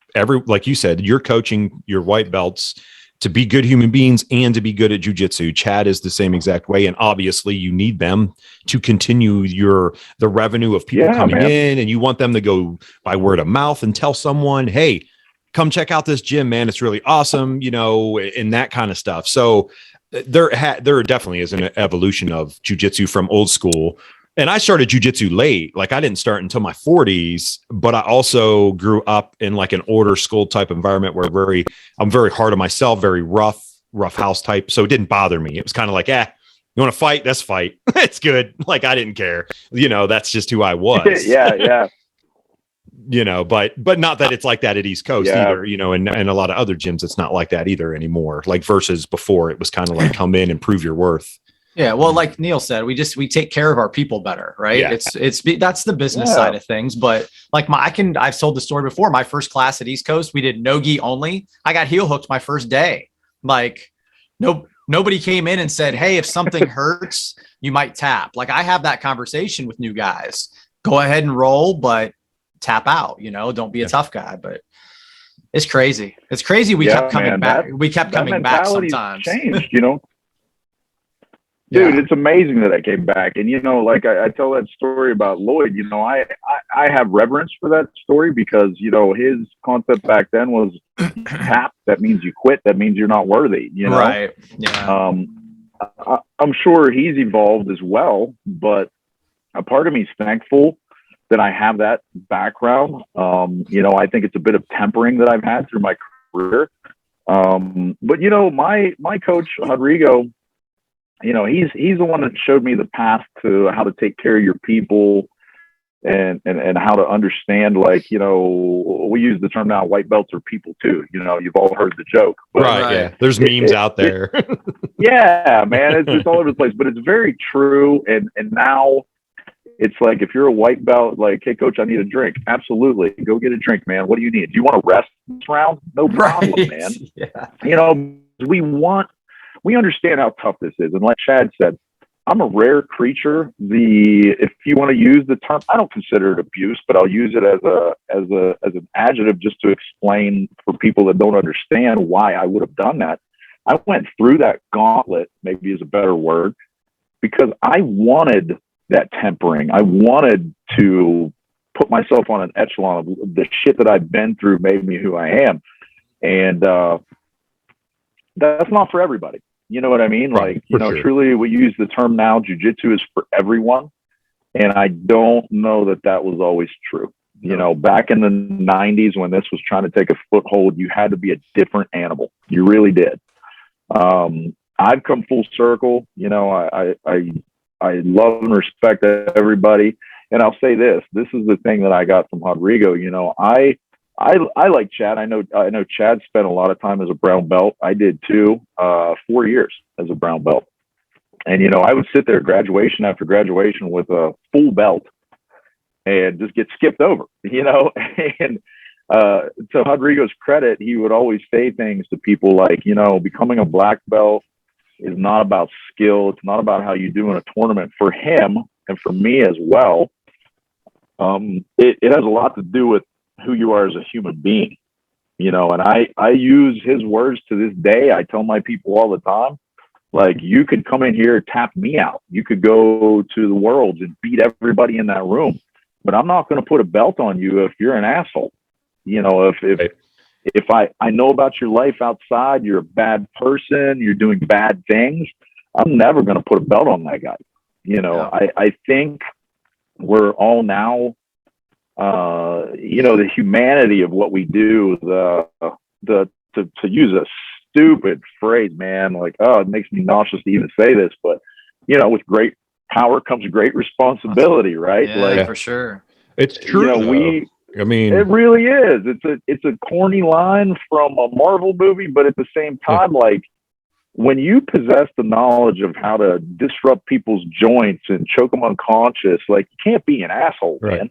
you said, you're coaching your white belts to be good human beings and to be good at jiu-jitsu. Chad is the same exact way. And obviously you need them to continue the revenue of people coming in, and you want them to go by word of mouth and tell someone, hey, come check out this gym, man. It's really awesome, you know, and that kind of stuff. So there definitely is an evolution of jiu-jitsu from old school. And I started jiu-jitsu late. Like I didn't start until my 40s, but I also grew up in like an order school type environment where I'm very hard on myself, very rough house type. So it didn't bother me. It was kind of like, you want to fight? Let's fight. It's good. Like I didn't care. You know, that's just who I was. Yeah. You know, but not that it's like that at East Coast either, you know, and a lot of other gyms, it's not like that either anymore. Like versus before, it was kind of like come in and prove your worth. Yeah, well, like Neale said, we take care of our people better, right? Yeah. That's the business side of things. But like I've told the story before. My first class at East Coast, we did no gi only. I got heel hooked my first day. Like nobody came in and said, hey, if something hurts, you might tap. Like I have that conversation with new guys. Go ahead and roll, but tap out. You know, don't be a tough guy. But it's crazy. It's crazy. We kept coming back. We kept coming back sometimes. Changed, you know. Dude, it's amazing that I came back. And, you know, like I tell that story about Lloyd, you know, I have reverence for that story because, you know, his concept back then was tap. That means you quit. That means you're not worthy, you know? Right. Yeah. I'm sure he's evolved as well, but a part of me is thankful that I have that background. You know, I think it's a bit of tempering that I've had through my career. But, you know, my coach, Rodrigo, you know, he's the one that showed me the path to how to take care of your people and how to understand, like, you know, we use the term now, white belts are people too. You know, you've all heard the joke. But right. Yeah. There's memes out there. Yeah, man. It's all over the place, but it's very true. And now it's like, if you're a white belt, like, hey, coach, I need a drink. Absolutely. Go get a drink, man. What do you need? Do you want to rest this round? No problem, man. Yeah. You know, we understand how tough this is. And like Chad said, I'm a rare creature. If you want to use the term, I don't consider it abuse, but I'll use it as an adjective just to explain for people that don't understand why I would have done that. I went through that gauntlet, maybe is a better word, because I wanted that tempering. I wanted to put myself on an echelon of the shit that I've been through made me who I am. And that's not for everybody. You know what I mean? Right, like, you know, truly we use the term now, jiu-jitsu is for everyone. And I don't know that was always true. You know, back in the 90s when this was trying to take a foothold, you had to be a different animal. You really did. I've come full circle. You know, I love and respect everybody. And I'll say this is the thing that I got from Rodrigo. You know, I like Chad. I know Chad spent a lot of time as a brown belt. I did too, 4 years as a brown belt. And, you know, I would sit there graduation after graduation with a full belt and just get skipped over, you know. And to Rodrigo's credit, he would always say things to people like, you know, becoming a black belt is not about skill. It's not about how you do in a tournament. For him and for me as well, it has a lot to do with who you are as a human being, you know. And I use his words to this day. I tell my people all the time, like, you could come in here, tap me out. You could go to the Worlds and beat everybody in that room, but I'm not going to put a belt on you if you're an asshole. You know, if I know about your life outside, you're a bad person, you're doing bad things, I'm never going to put a belt on that guy. You know, yeah. I think we're all now, you know, the humanity of what we do, to use a stupid phrase, man, like, oh, it makes me nauseous to even say this, but, you know, with great power comes great responsibility, right? Yeah, like, for sure. It's true. You know, I mean, it really is. It's a corny line from a Marvel movie, but at the same time, like when you possess the knowledge of how to disrupt people's joints and choke them unconscious, like you can't be an asshole, man.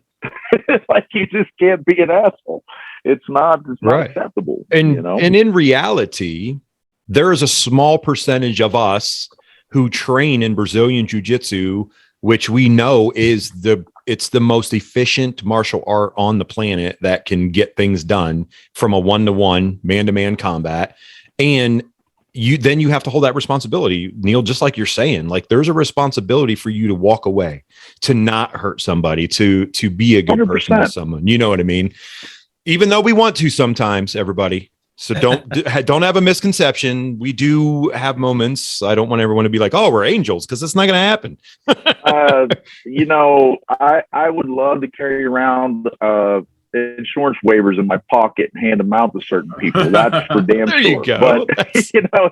Like you just can't be an asshole. It's not acceptable. And you know? And in reality, there is a small percentage of us who train in Brazilian Jiu-Jitsu, which we know is it's the most efficient martial art on the planet that can get things done from a one-to-one, man-to-man combat. And you have to hold that responsibility, Neale, just like you're saying. Like there's a responsibility for you to walk away, to not hurt somebody, to be a good 100%. person to someone. You know what I mean? Even though we want to sometimes, everybody. So don't have a misconception. We do have moments. I don't want everyone to be like, "Oh, we're angels," because it's not going to happen. You know, I would love to carry around insurance waivers in my pocket and hand them out to certain people. That's for damn there sure. You go. But you know,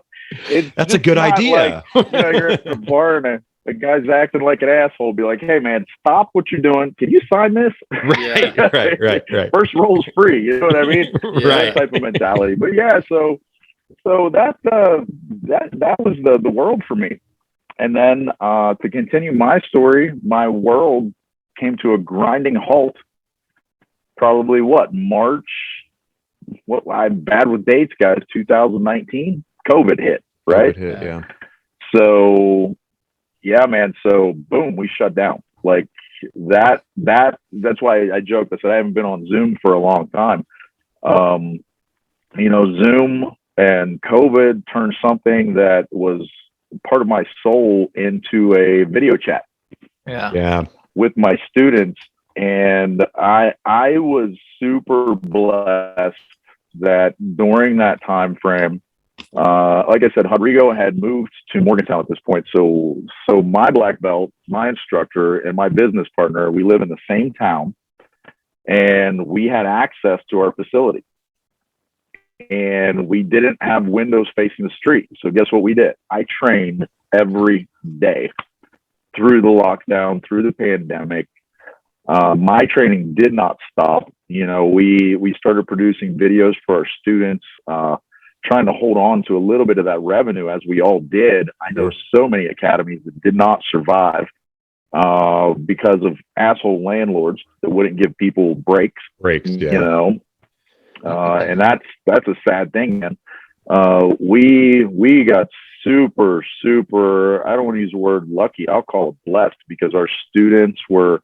that's a good idea. Like, you know, you're at the bar and a guy's acting like an asshole. Be like, "Hey, man, stop what you're doing. Can you sign this?" Right. First roll's free. You know what I mean? That type of mentality. But yeah, so that was the world for me. And then to continue my story, my world came to a grinding halt. Probably March? I'm bad with dates, guys. 2019, COVID hit, right? COVID hit, yeah. So, yeah, man. So, boom, we shut down. Like that's why I joked. I said I haven't been on Zoom for a long time. You know, Zoom and COVID turned something that was part of my soul into a video chat. Yeah. With my students. And I was super blessed that during that time frame, like I said, Rodrigo had moved to Morgantown at this point. So my black belt, my instructor, and my business partner, we live in the same town, and we had access to our facility. And we didn't have windows facing the street. So guess what we did? I trained every day through the lockdown, through the pandemic. My training did not stop. You know, we started producing videos for our students, trying to hold on to a little bit of that revenue, as we all did. I know so many academies that did not survive because of asshole landlords that wouldn't give people breaks. You know, and that's a sad thing, man. We got super, I don't want to use the word lucky. I'll call it blessed, because our students were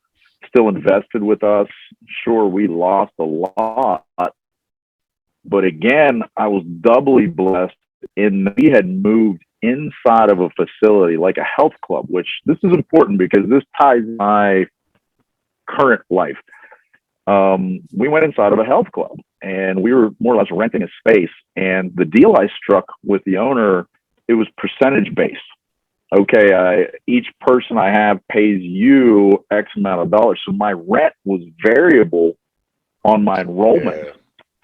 still invested with us. Sure, we lost a lot, but again, I was doubly blessed in we had moved inside of a facility like a health club, which this is important because this ties my current life. We went inside of a health club and we were more or less renting a space, and the deal I struck with the owner, it was percentage based. Okay, each person I have pays you X amount of dollars. So my rent was variable on my enrollment.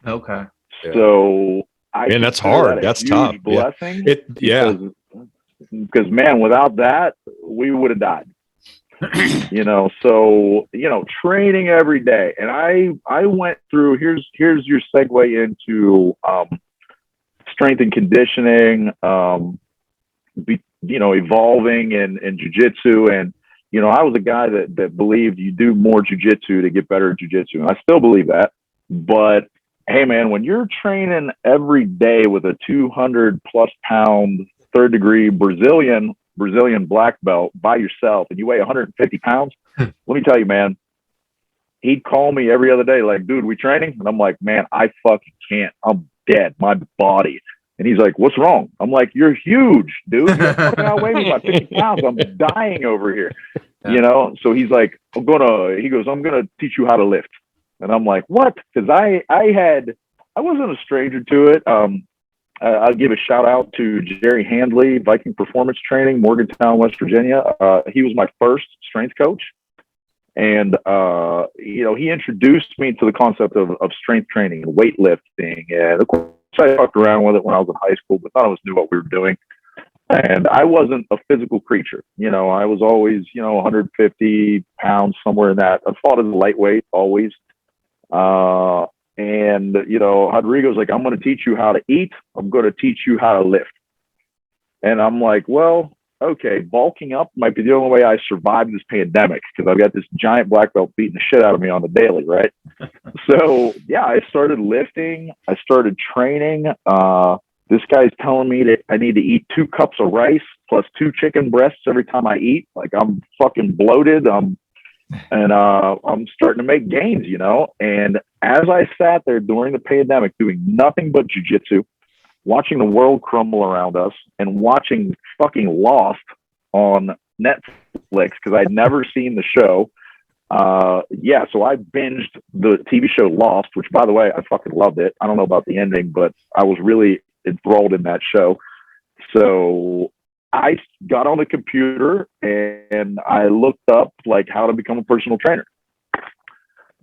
Yeah. Okay. So and that's hard. That's tough. Blessing. Because man, without that, we would have died. You know, so you know, training every day. And I went through, here's your segue into strength and conditioning, evolving in jiu-jitsu. And, you know, I was a guy that believed you do more jiu-jitsu to get better at jiu-jitsu. And I still believe that. But hey, man, when you're training every day with a 200+ pound, third degree Brazilian black belt by yourself, and you weigh 150 pounds, let me tell you, man, he'd call me every other day, like, dude, we training? And I'm like, man, I fucking can't. I'm dead. My body. And he's like, what's wrong? I'm like, you're huge, dude. You're fucking outweigh me by 50 pounds. I'm dying over here. Yeah. You know? So he's like, I'm going to teach you how to lift. And I'm like, what? Because I wasn't a stranger to it. I'll give a shout out to Jerry Handley, Viking Performance Training, Morgantown, West Virginia. He was my first strength coach. And, he introduced me to the concept of strength training and weightlifting. And of course, I fucked around with it when I was in high school, but none of us knew what we were doing. And I wasn't a physical creature. You know, I was always, 150 pounds, somewhere in that. I fought as a lightweight always. And, you know, Rodrigo's like, I'm going to teach you how to eat. I'm going to teach you how to lift. And I'm like, well, okay, bulking up might be the only way I survive this pandemic, because I've got this giant black belt beating the shit out of me on the daily, right? So, yeah, I started lifting. I started training. This guy's telling me that I need to eat 2 cups of rice plus 2 chicken breasts every time I eat. Like, I'm fucking bloated. I'm starting to make gains, you know? And as I sat there during the pandemic doing nothing but jujitsu, watching the world crumble around us, and watching fucking Lost on Netflix, because I'd never seen the show. So I binged the TV show Lost, which, by the way, I fucking loved it. I don't know about the ending, but I was really enthralled in that show. So I got on the computer and I looked up like how to become a personal trainer.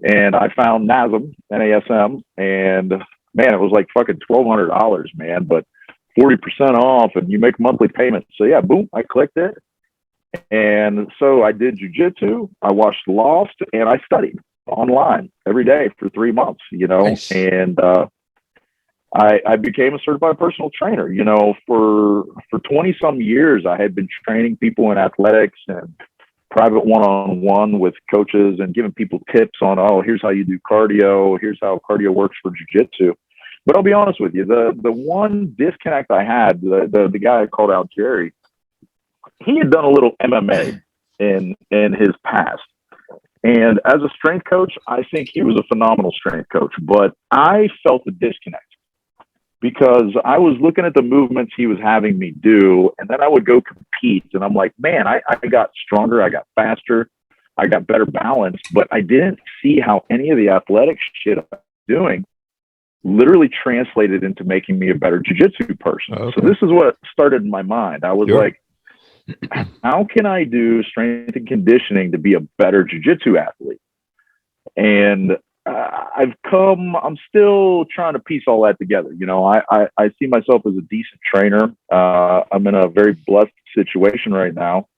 And I found NASM, and man, it was like fucking $1,200, man, but 40% off, and you make monthly payments. So yeah, boom, I clicked it. And so I did jujitsu, I watched Lost, and I studied online every day for 3 months, you know. Nice. And I became a certified personal trainer. You know, for 20 some years, I had been training people in athletics and private one-on-one with coaches, and giving people tips on, oh, here's how you do cardio, here's how cardio works for jiu-jitsu. But I'll be honest with you, the one disconnect I had, the guy I called out, Jerry, he had done a little MMA in his past. And as a strength coach, I think he was a phenomenal strength coach, but I felt a disconnect, because I was looking at the movements he was having me do, and then I would go compete, and I'm like, man, I got stronger, I got faster, I got better balance, but I didn't see how any of the athletic shit I was doing literally translated into making me a better jiu-jitsu person. Okay. So this is what started in my mind. I was like, how can I do strength and conditioning to be a better jiu-jitsu athlete? And I'm still trying to piece all that together. You know, I see myself as a decent trainer. I'm in a very blessed situation right now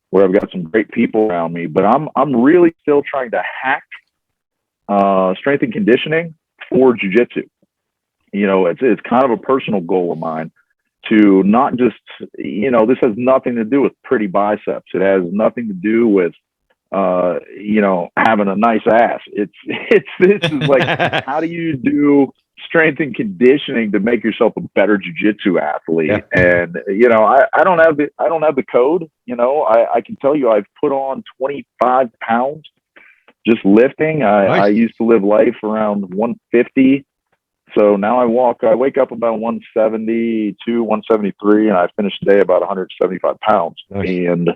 where I've got some great people around me, but I'm really still trying to hack strength and conditioning for jiu-jitsu. You know, it's kind of a personal goal of mine to not just, you know, this has nothing to do with pretty biceps. It has nothing to do with you know, having a nice ass. This is like, how do you do strength and conditioning to make yourself a better jiu-jitsu athlete? Yeah. And, you know, I don't have the code. You know, I can tell you I've put on 25 pounds just lifting. Nice. I used to live life around 150. So now I wake up about 172, 173, and I finish the day about 175 pounds. Nice. And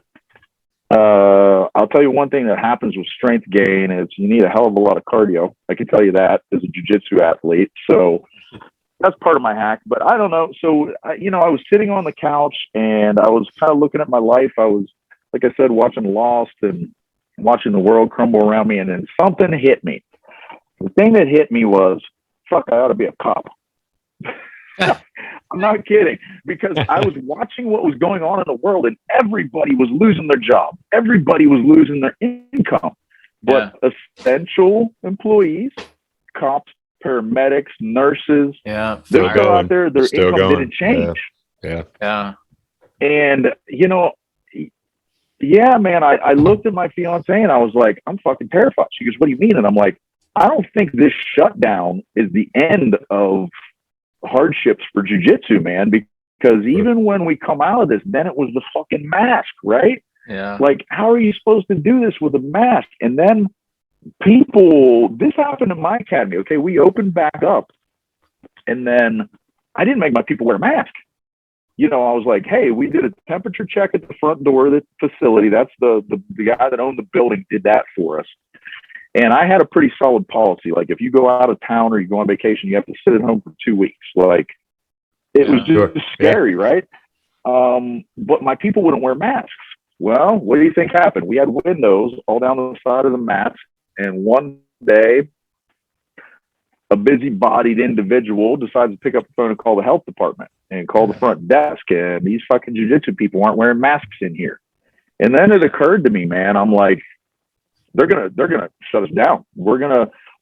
I'll tell you one thing that happens with strength gain is you need a hell of a lot of cardio. I can tell you that as a jiu-jitsu athlete. So that's part of my hack, but I don't know. So, you know, I was sitting on the couch and I was kind of looking at my life. I was, like I said, watching Lost and watching the world crumble around me. And then something hit me. The thing that hit me was, fuck, I ought to be a cop. I'm not kidding, because I was watching what was going on in the world, and everybody was losing their job. Everybody was losing their income. But essential employees, cops, paramedics, nurses, they're still out there. Their income didn't change. Yeah. And, you know, yeah, man, I looked at my fiance and I was like, I'm fucking terrified. She goes, what do you mean? And I'm like, I don't think this shutdown is the end of hardships for jiu-jitsu, man, because even when we come out of this, then it was the fucking mask, right? Yeah. Like, how are you supposed to do this with a mask? And then this happened in my academy. Okay, we opened back up, and then I didn't make my people wear a mask. You know, I was like, hey, we did a temperature check at the front door of the facility. That's the guy that owned the building did that for us. And I had a pretty solid policy. Like, if you go out of town or you go on vacation, you have to sit at home for 2 weeks. Like, it was just scary, right? But my people wouldn't wear masks. Well, what do you think happened? We had windows all down the side of the mats. And one day, a busy-bodied individual decides to pick up the phone and call the health department and call the front desk. And these fucking jiu-jitsu people aren't wearing masks in here. And then it occurred to me, man, I'm like, they're gonna shut us down. We're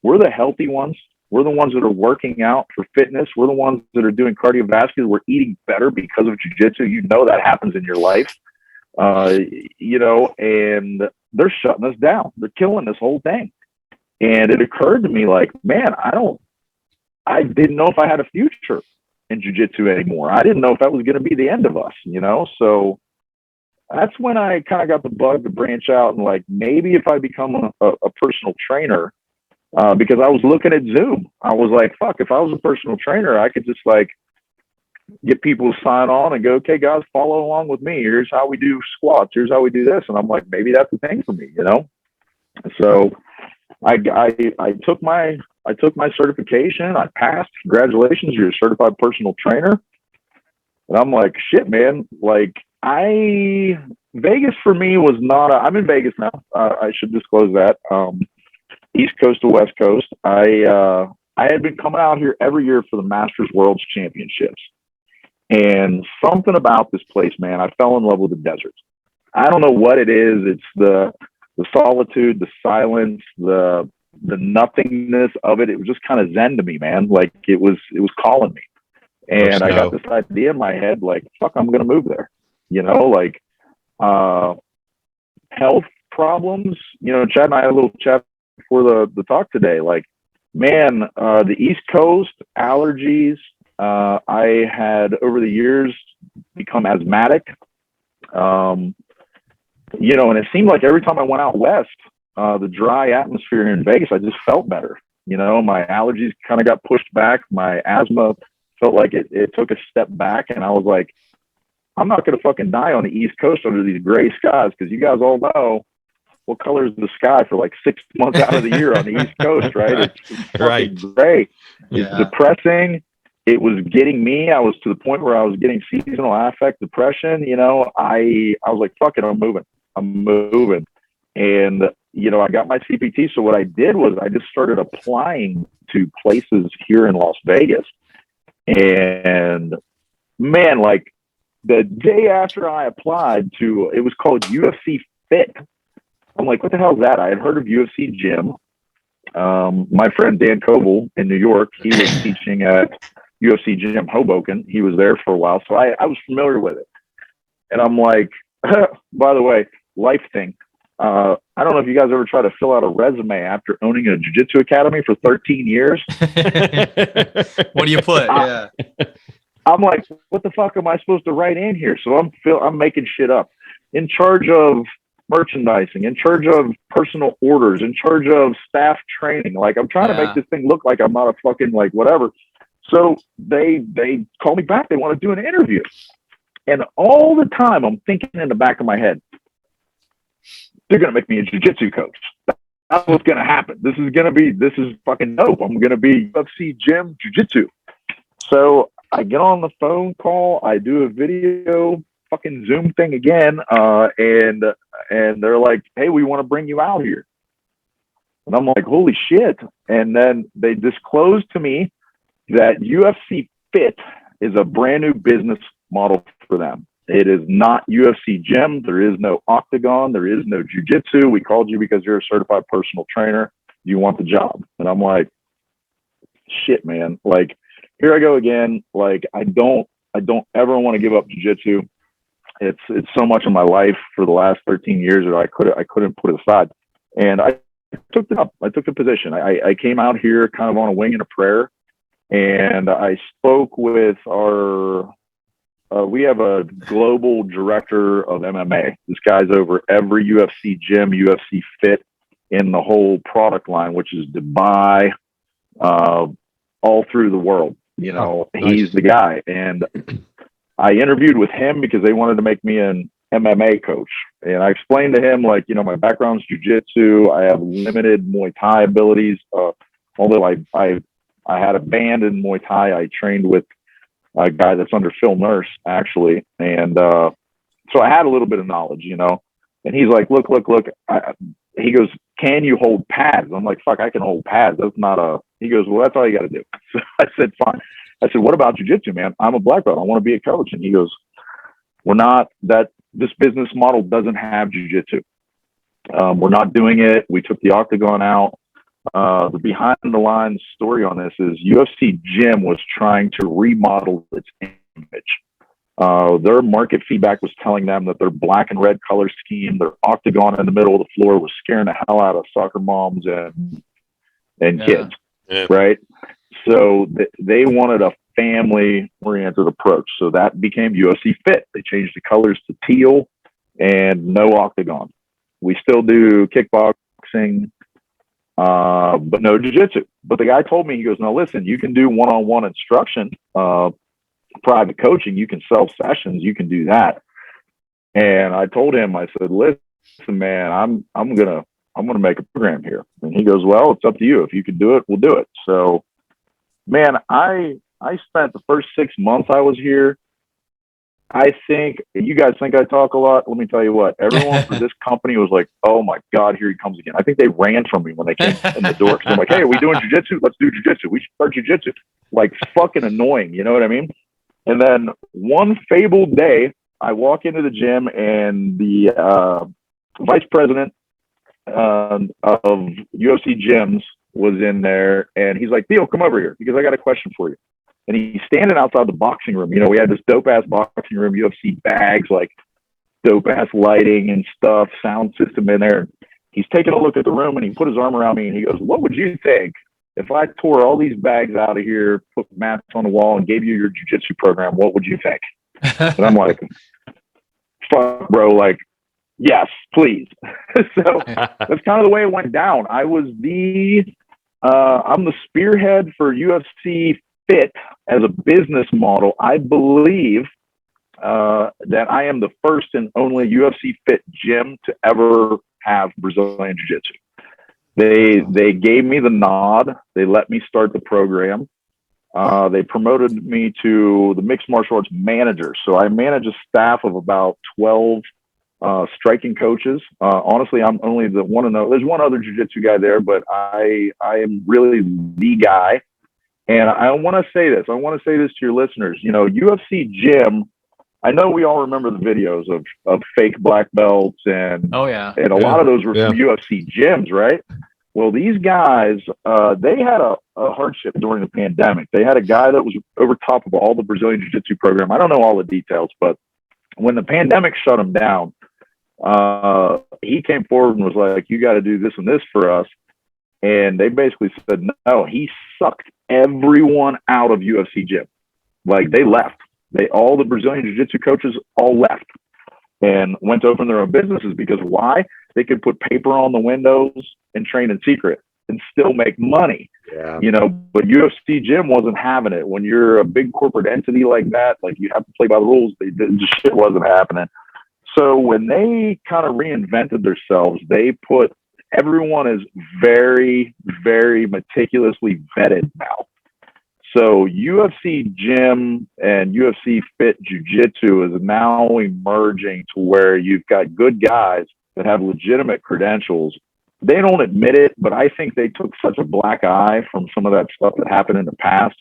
we're the healthy ones. We're the ones that are working out for fitness. We're the ones that are doing cardiovascular. We're eating better because of jiu-jitsu. You know that happens in your life, you know, and they're shutting us down. They're killing this whole thing. And it occurred to me like, man, I didn't know if I had a future in jiu-jitsu anymore. I didn't know if that was going to be the end of us, you know? So that's when I kind of got the bug to branch out and like, maybe if I become a personal trainer, because I was looking at Zoom, I was like, fuck, if I was a personal trainer, I could just like get people to sign on and go, okay, guys, follow along with me. Here's how we do squats. Here's how we do this. And I'm like, maybe that's the thing for me, you know? So I took my certification. I passed. Congratulations, you're a certified personal trainer. And I'm like, shit, man. Like Vegas for me was not. I'm in Vegas now. I should disclose that. East Coast to West Coast. I had been coming out here every year for the Masters Worlds Championships, and something about this place, man, I fell in love with the desert. I don't know what it is. It's the solitude, the silence, the nothingness of it. It was just kind of zen to me, man. Like it was calling me. And I got this idea in my head, like, fuck, I'm going to move there. You know, like, health problems, you know, Chad and I had a little chat before the talk today. Like, man, the East Coast, allergies, I had over the years become asthmatic. You know, and it seemed like every time I went out west, the dry atmosphere in Vegas, I just felt better. You know, my allergies kind of got pushed back. My asthma felt like it took a step back. And I was like, I'm not going to fucking die on the East Coast under these gray skies, because you guys all know what color is the sky for like 6 months out of the year on the East Coast, right? It's fucking gray. It's depressing. It was getting me. I was to the point where I was getting seasonal affect depression. You know, I was like, fuck it, I'm moving. And, you know, I got my CPT. So what I did was I just started applying to places here in Las Vegas. And man, like the day after I applied to, it was called UFC Fit. I'm like, what the hell is that? I had heard of UFC Gym. My friend Dan Coble in New York, he was teaching at UFC Gym Hoboken. He was there for a while. So I was familiar with it. And I'm like, by the way, life thing. I don't know if you guys ever try to fill out a resume after owning a jiu-jitsu academy for 13 years. What do you put? Yeah. I'm like, what the fuck am I supposed to write in here? So I'm making shit up. In charge of merchandising, in charge of personal orders, in charge of staff training. Like I'm trying to make this thing look like I'm not a fucking like whatever. So they call me back. They want to do an interview. And all the time I'm thinking in the back of my head, they're going to make me a jiu-jitsu coach. That's what's going to happen. This is fucking dope. I'm going to be UFC Gym Jiu-Jitsu. So I get on the phone call. I do a video fucking Zoom thing again. And they're like, hey, we want to bring you out here. And I'm like, holy shit. And then they disclosed to me that UFC Fit is a brand new business model for them. It is not UFC Gym. There is no octagon. There is no jiu-jitsu. We called you because you're a certified personal trainer. Do you want the job? And I'm like, shit, man. Like, here I go again. Like, I don't ever want to give up jiu-jitsu. It's so much of my life for the last 13 years that I couldn't put it aside. And I took it up. I took the position. I came out here kind of on a wing and a prayer. And I spoke with we have a global director of MMA. This guy's over every UFC gym, UFC Fit in the whole product line, which is Dubai, all through the world. You know, he's the guy. And I interviewed with him because they wanted to make me an MMA coach. And I explained to him, like, you know, my background's jiu-jitsu. I have limited Muay Thai abilities. Although I had a band in Muay Thai. I trained with a guy that's under Phil Nurse, actually. And so I had a little bit of knowledge, you know. And he's like, look. He goes, can you hold pads? I'm like, fuck, I can hold pads. That's not he goes, well, that's all you got to do. So I said, fine. I said, what about jiu-jitsu, man? I'm a black belt. I want to be a coach. And he goes, this business model doesn't have jiu-jitsu. We're not doing it. We took the octagon out. The behind the lines story on this is UFC Gym was trying to remodel its image. Their market feedback was telling them that their black and red color scheme, their octagon in the middle of the floor, was scaring the hell out of soccer moms and kids, right? So they wanted a family-oriented approach. So that became UFC Fit. They changed the colors to teal and no octagon. We still do kickboxing, but no jiu-jitsu. But the guy told me, he goes, no, listen, you can do one-on-one instruction, private coaching, you can sell sessions, you can do that. And I told him, I said, listen, man, I'm gonna make a program here. And he goes, well, it's up to you. If you can do it, we'll do it. So, man, I spent the first 6 months I was here. I think you guys think I talk a lot. Let me tell you what, everyone for this company was like, oh my God, here he comes again. I think they ran from me when they came in the door. Cause I'm like, hey, are we doing jiu-jitsu? Let's do jiu-jitsu. We should start jiu-jitsu. Like, fucking annoying. You know what I mean? And then one fabled day, I walk into the gym and the vice president of UFC gyms was in there, and he's like, Theo, come over here because I got a question for you. And he's standing outside the boxing room. You know, we had this dope ass boxing room, UFC bags, like dope ass lighting and stuff, sound system in there. He's taking a look at the room and he put his arm around me and he goes, what would you think if I tore all these bags out of here, put mats on the wall, and gave you your jiu-jitsu program? What would you think? And I'm like, fuck, bro, like, yes, please. So that's kind of the way it went down. I was I'm the spearhead for UFC Fit as a business model. I believe that I am the first and only UFC Fit gym to ever have Brazilian Jiu-Jitsu. They gave me the nod. They let me start the program. They promoted me to the mixed martial arts manager. So I manage a staff of about 12 striking coaches. Honestly, I'm only the one and there's one other jiu-jitsu guy there, but I am really the guy. And I want to say this. I want to say this to your listeners. You know, UFC Gym, I know we all remember the videos of fake black belts and and a lot of those were from UFC gyms, right? Well, these guys, they had a hardship during the pandemic. They had a guy that was over top of all the Brazilian Jiu-Jitsu program. I don't know all the details, but when the pandemic shut him down, he came forward and was like, you got to do this and this for us. And they basically said, no, he sucked everyone out of UFC Gym. Like, they left. All the Brazilian Jiu-Jitsu coaches all left and went to open their own businesses because why? They could put paper on the windows and train in secret and still make money. Yeah. You know, but UFC Gym wasn't having it. When you're a big corporate entity like that, like, you have to play by the rules. Just shit wasn't happening. So when they kind of reinvented themselves, they put everyone is very, very meticulously vetted now. So UFC Gym and UFC Fit Jiu-Jitsu is now emerging to where you've got good guys that have legitimate credentials. They don't admit it, but I think they took such a black eye from some of that stuff that happened in the past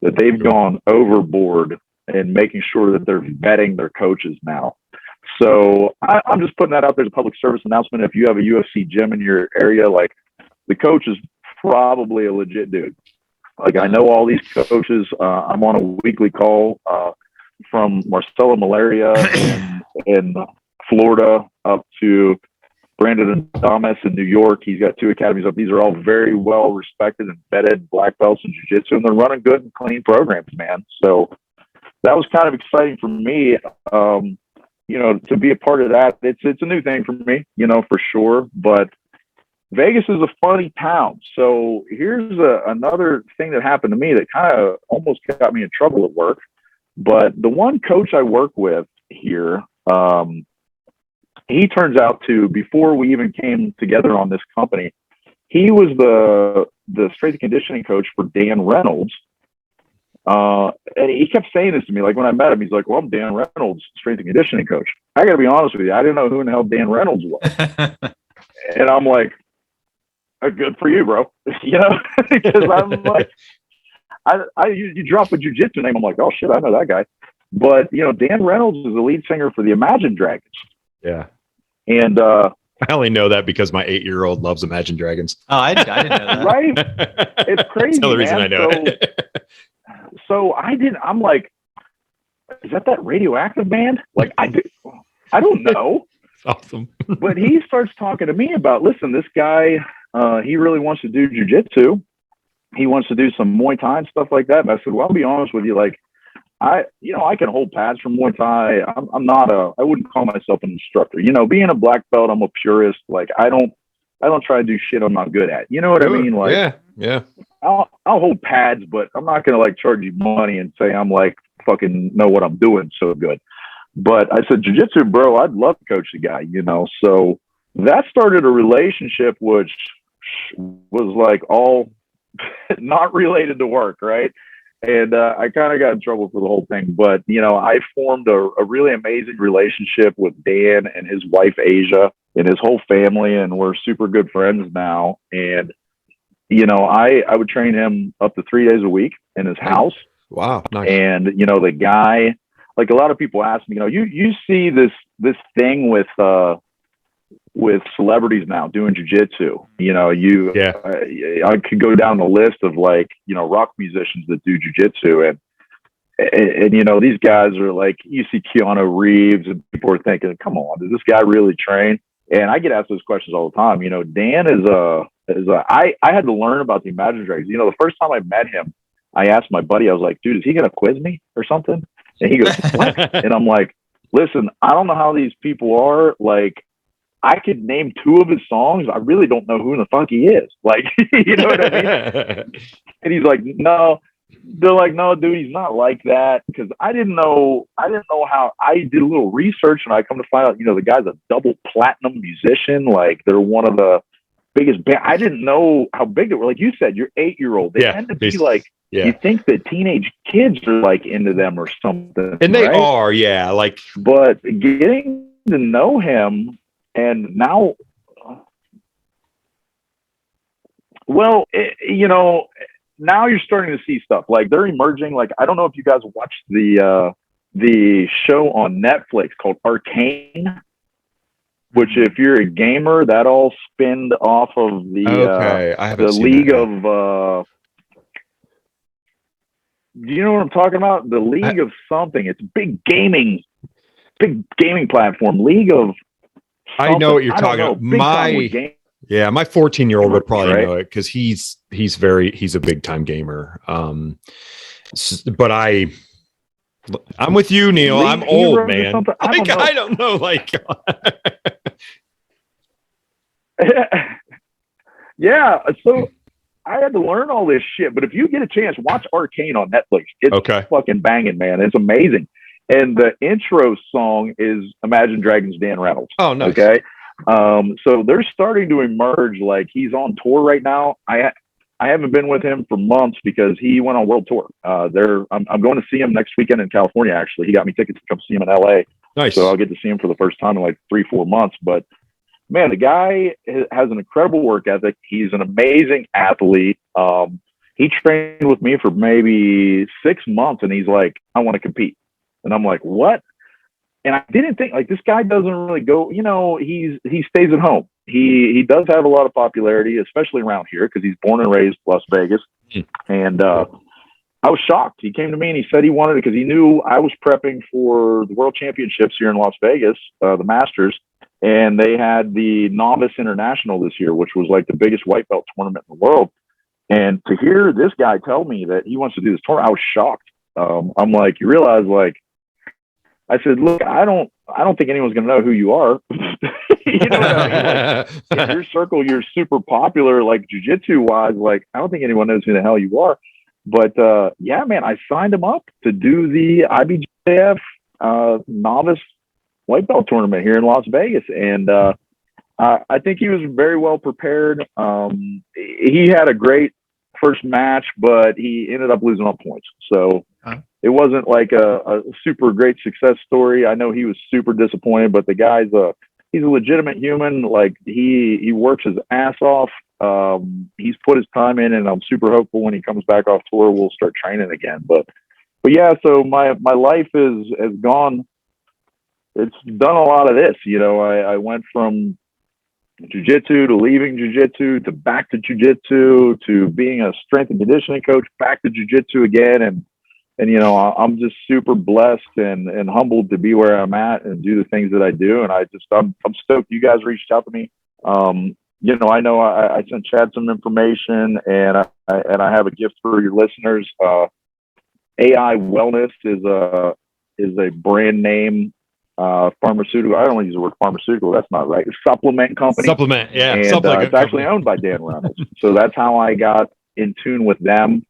that they've gone overboard in making sure that they're vetting their coaches now. So I'm just putting that out there as a public service announcement. If you have a UFC gym in your area, like, the coach is probably a legit dude. Like, I know all these coaches. I'm on a weekly call from Marcelo Malaria in Florida up to Brandon Adames in New York. He's got 2 academies up. These are all very well respected and vetted black belts in jiu-jitsu, and they're running good and clean programs, man. So that was kind of exciting for me. You know, to be a part of that. It's a new thing for me, you know, for sure. But Vegas is a funny town. So here's another thing that happened to me that kind of almost got me in trouble at work. But the one coach I work with here, he turns out to, before we even came together on this company, he was the strength and conditioning coach for Dan Reynolds. And he kept saying this to me, like, when I met him, he's like, well, I'm Dan Reynolds, strength and conditioning coach. I got to be honest with you. I didn't know who in the hell Dan Reynolds was. And I'm like, good for you, bro. You know, because I'm like, you drop a jiu-jitsu name. I'm like, oh shit, I know that guy. But, you know, Dan Reynolds is the lead singer for the Imagine Dragons. Yeah. And I only know that because my 8-year-old loves Imagine Dragons. Oh, I didn't know that. Right? It's crazy. That's the only reason man. I know it. So I'm like, is that radioactive band? Like, I don't know. Awesome. But he starts talking to me about, listen, this guy, he really wants to do jujitsu. He wants to do some Muay Thai and stuff like that. And I said, well, I'll be honest with you, like, I can hold pads from Muay Thai. I wouldn't call myself an instructor. Being a black belt, I'm a purist. Like, I don't try to do shit I'm not good at. You know what I mean? Like, yeah. I'll hold pads, but I'm not going to like charge you money and say I'm like fucking know what I'm doing so good. But I said, jiu-jitsu, bro, I'd love to coach the guy, So that started a relationship, which was like all not related to work, right? And I kind of got in trouble for the whole thing. But, I formed a really amazing relationship with Dan and his wife, Asia, and his whole family. And we're super good friends now. And, I would train him up to 3 days a week in his house. Wow. Nice. And, the guy, like a lot of people ask me, you see this thing with celebrities now doing jujitsu. I could go down the list of like, rock musicians that do jujitsu, and these guys are like, you see Keanu Reeves, and people are thinking, come on, does this guy really train? And I get asked those questions all the time. Dan I had to learn about the Imagine Dragons. The first time I met him, I asked my buddy, I was like, dude, is he going to quiz me or something? And he goes, what? And I'm like, listen, I don't know how these people are. Like, I could name 2 of his songs. I really don't know who the fuck he is. Like, you know what I mean? And he's like, no. They're like, no, dude, he's not like that. Because I didn't know how. I did a little research, and I come to find out, the guy's a double platinum musician. Like, they're one of the biggest band. I didn't know how big they were. Like you said, you're 8-year-old. They tend to be like, you think that teenage kids are like into them or something. And they are, yeah. Like, but getting to know him, and now, well, now you're starting to see stuff like they're emerging. Like, I don't know if you guys watched the show on Netflix called Arcane, which, if you're a gamer, that all spinned off of the League of. Do you know what I'm talking about? The League of something. It's big gaming platform. League of. I know what you're talking about. My 14-year-old would probably know it because he's a big time gamer. But I'm with you, Neil. I'm old, man. I don't know. Like, yeah. So I had to learn all this shit. But if you get a chance, watch Arcane on Netflix. It's fucking banging, man. It's amazing. And the intro song is Imagine Dragons' Dan Reynolds. Oh, nice. Okay. So they're starting to emerge. Like, he's on tour right now. I haven't been with him for months because he went on world tour. I'm going to see him next weekend in California. Actually, he got me tickets to come see him in LA. Nice. So I'll get to see him for the first time in like 3-4 months. But man, the guy has an incredible work ethic. He's an amazing athlete. He trained with me for maybe 6 months, and he's like, I want to compete. And I'm like, what? And I didn't think, like, this guy doesn't really go, he stays at home. He does have a lot of popularity, especially around here, because he's born and raised Las Vegas. And I was shocked. He came to me and he said he wanted it because he knew I was prepping for the World Championships here in Las Vegas, the Masters. And they had the Novice International this year, which was like the biggest white belt tournament in the world. And to hear this guy tell me that he wants to do this tournament, I was shocked. I'm like, you realize, like, I said, look, I don't think anyone's going to know who you are. You know what I mean? Like, in your circle, you're super popular, like jiu-jitsu wise. Like, I don't think anyone knows who the hell you are. But yeah, man, I signed him up to do the IBJJF novice white belt tournament here in Las Vegas. And I think he was very well prepared. He had a great first match, but he ended up losing on points. So it wasn't like a super great success story. I know he was super disappointed, but the guy's he's a legitimate human. Like, he works his ass off. He's put his time in, and I'm super hopeful when he comes back off tour, we'll start training again. But yeah, so my life has gone, it's done a lot of this. I went from jiu-jitsu to leaving jiu-jitsu to back to jiu-jitsu to being a strength and conditioning coach, back to jiu-jitsu again. And, you know, I'm just super blessed and humbled to be where I'm at and do the things that I do. And I'm stoked you guys reached out to me. You know I sent Chad some information, and I have a gift for your listeners. AI Wellness is a brand name pharmaceutical. I don't want to use the word pharmaceutical. That's not right. Supplement company. Supplement, yeah. And it's actually owned by Dan Reynolds. So that's how I got in tune with them.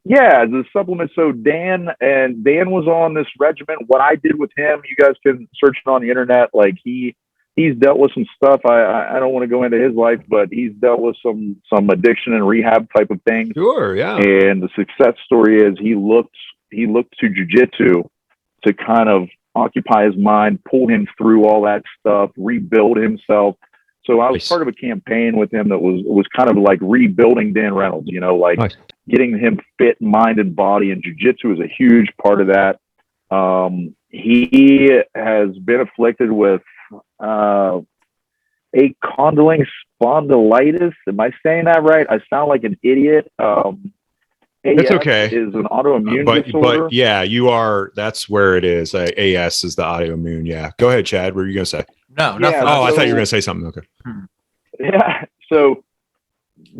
Yeah, the supplement. So Dan was on this regimen. What I did with him, you guys can search it on the internet. Like he's dealt with some stuff. I don't want to go into his life, but he's dealt with some addiction and rehab type of things. Sure, yeah. And the success story is he looked to jiu-jitsu to kind of occupy his mind, pull him through all that stuff, rebuild himself. So I was part of a campaign with him that was kind of like rebuilding Dan Reynolds, you know, like getting him fit, mind and body, and jiu-jitsu is a huge part of that. He has been afflicted with acondylling spondylitis. Am I saying that right? I sound like an idiot. That's okay. Is an autoimmune disorder. But yeah, you are. That's where it is. AS is the autoimmune. Yeah. Go ahead, Chad. What were you going to say? No, nothing. Oh, I thought you were going to say something. Okay. Yeah. So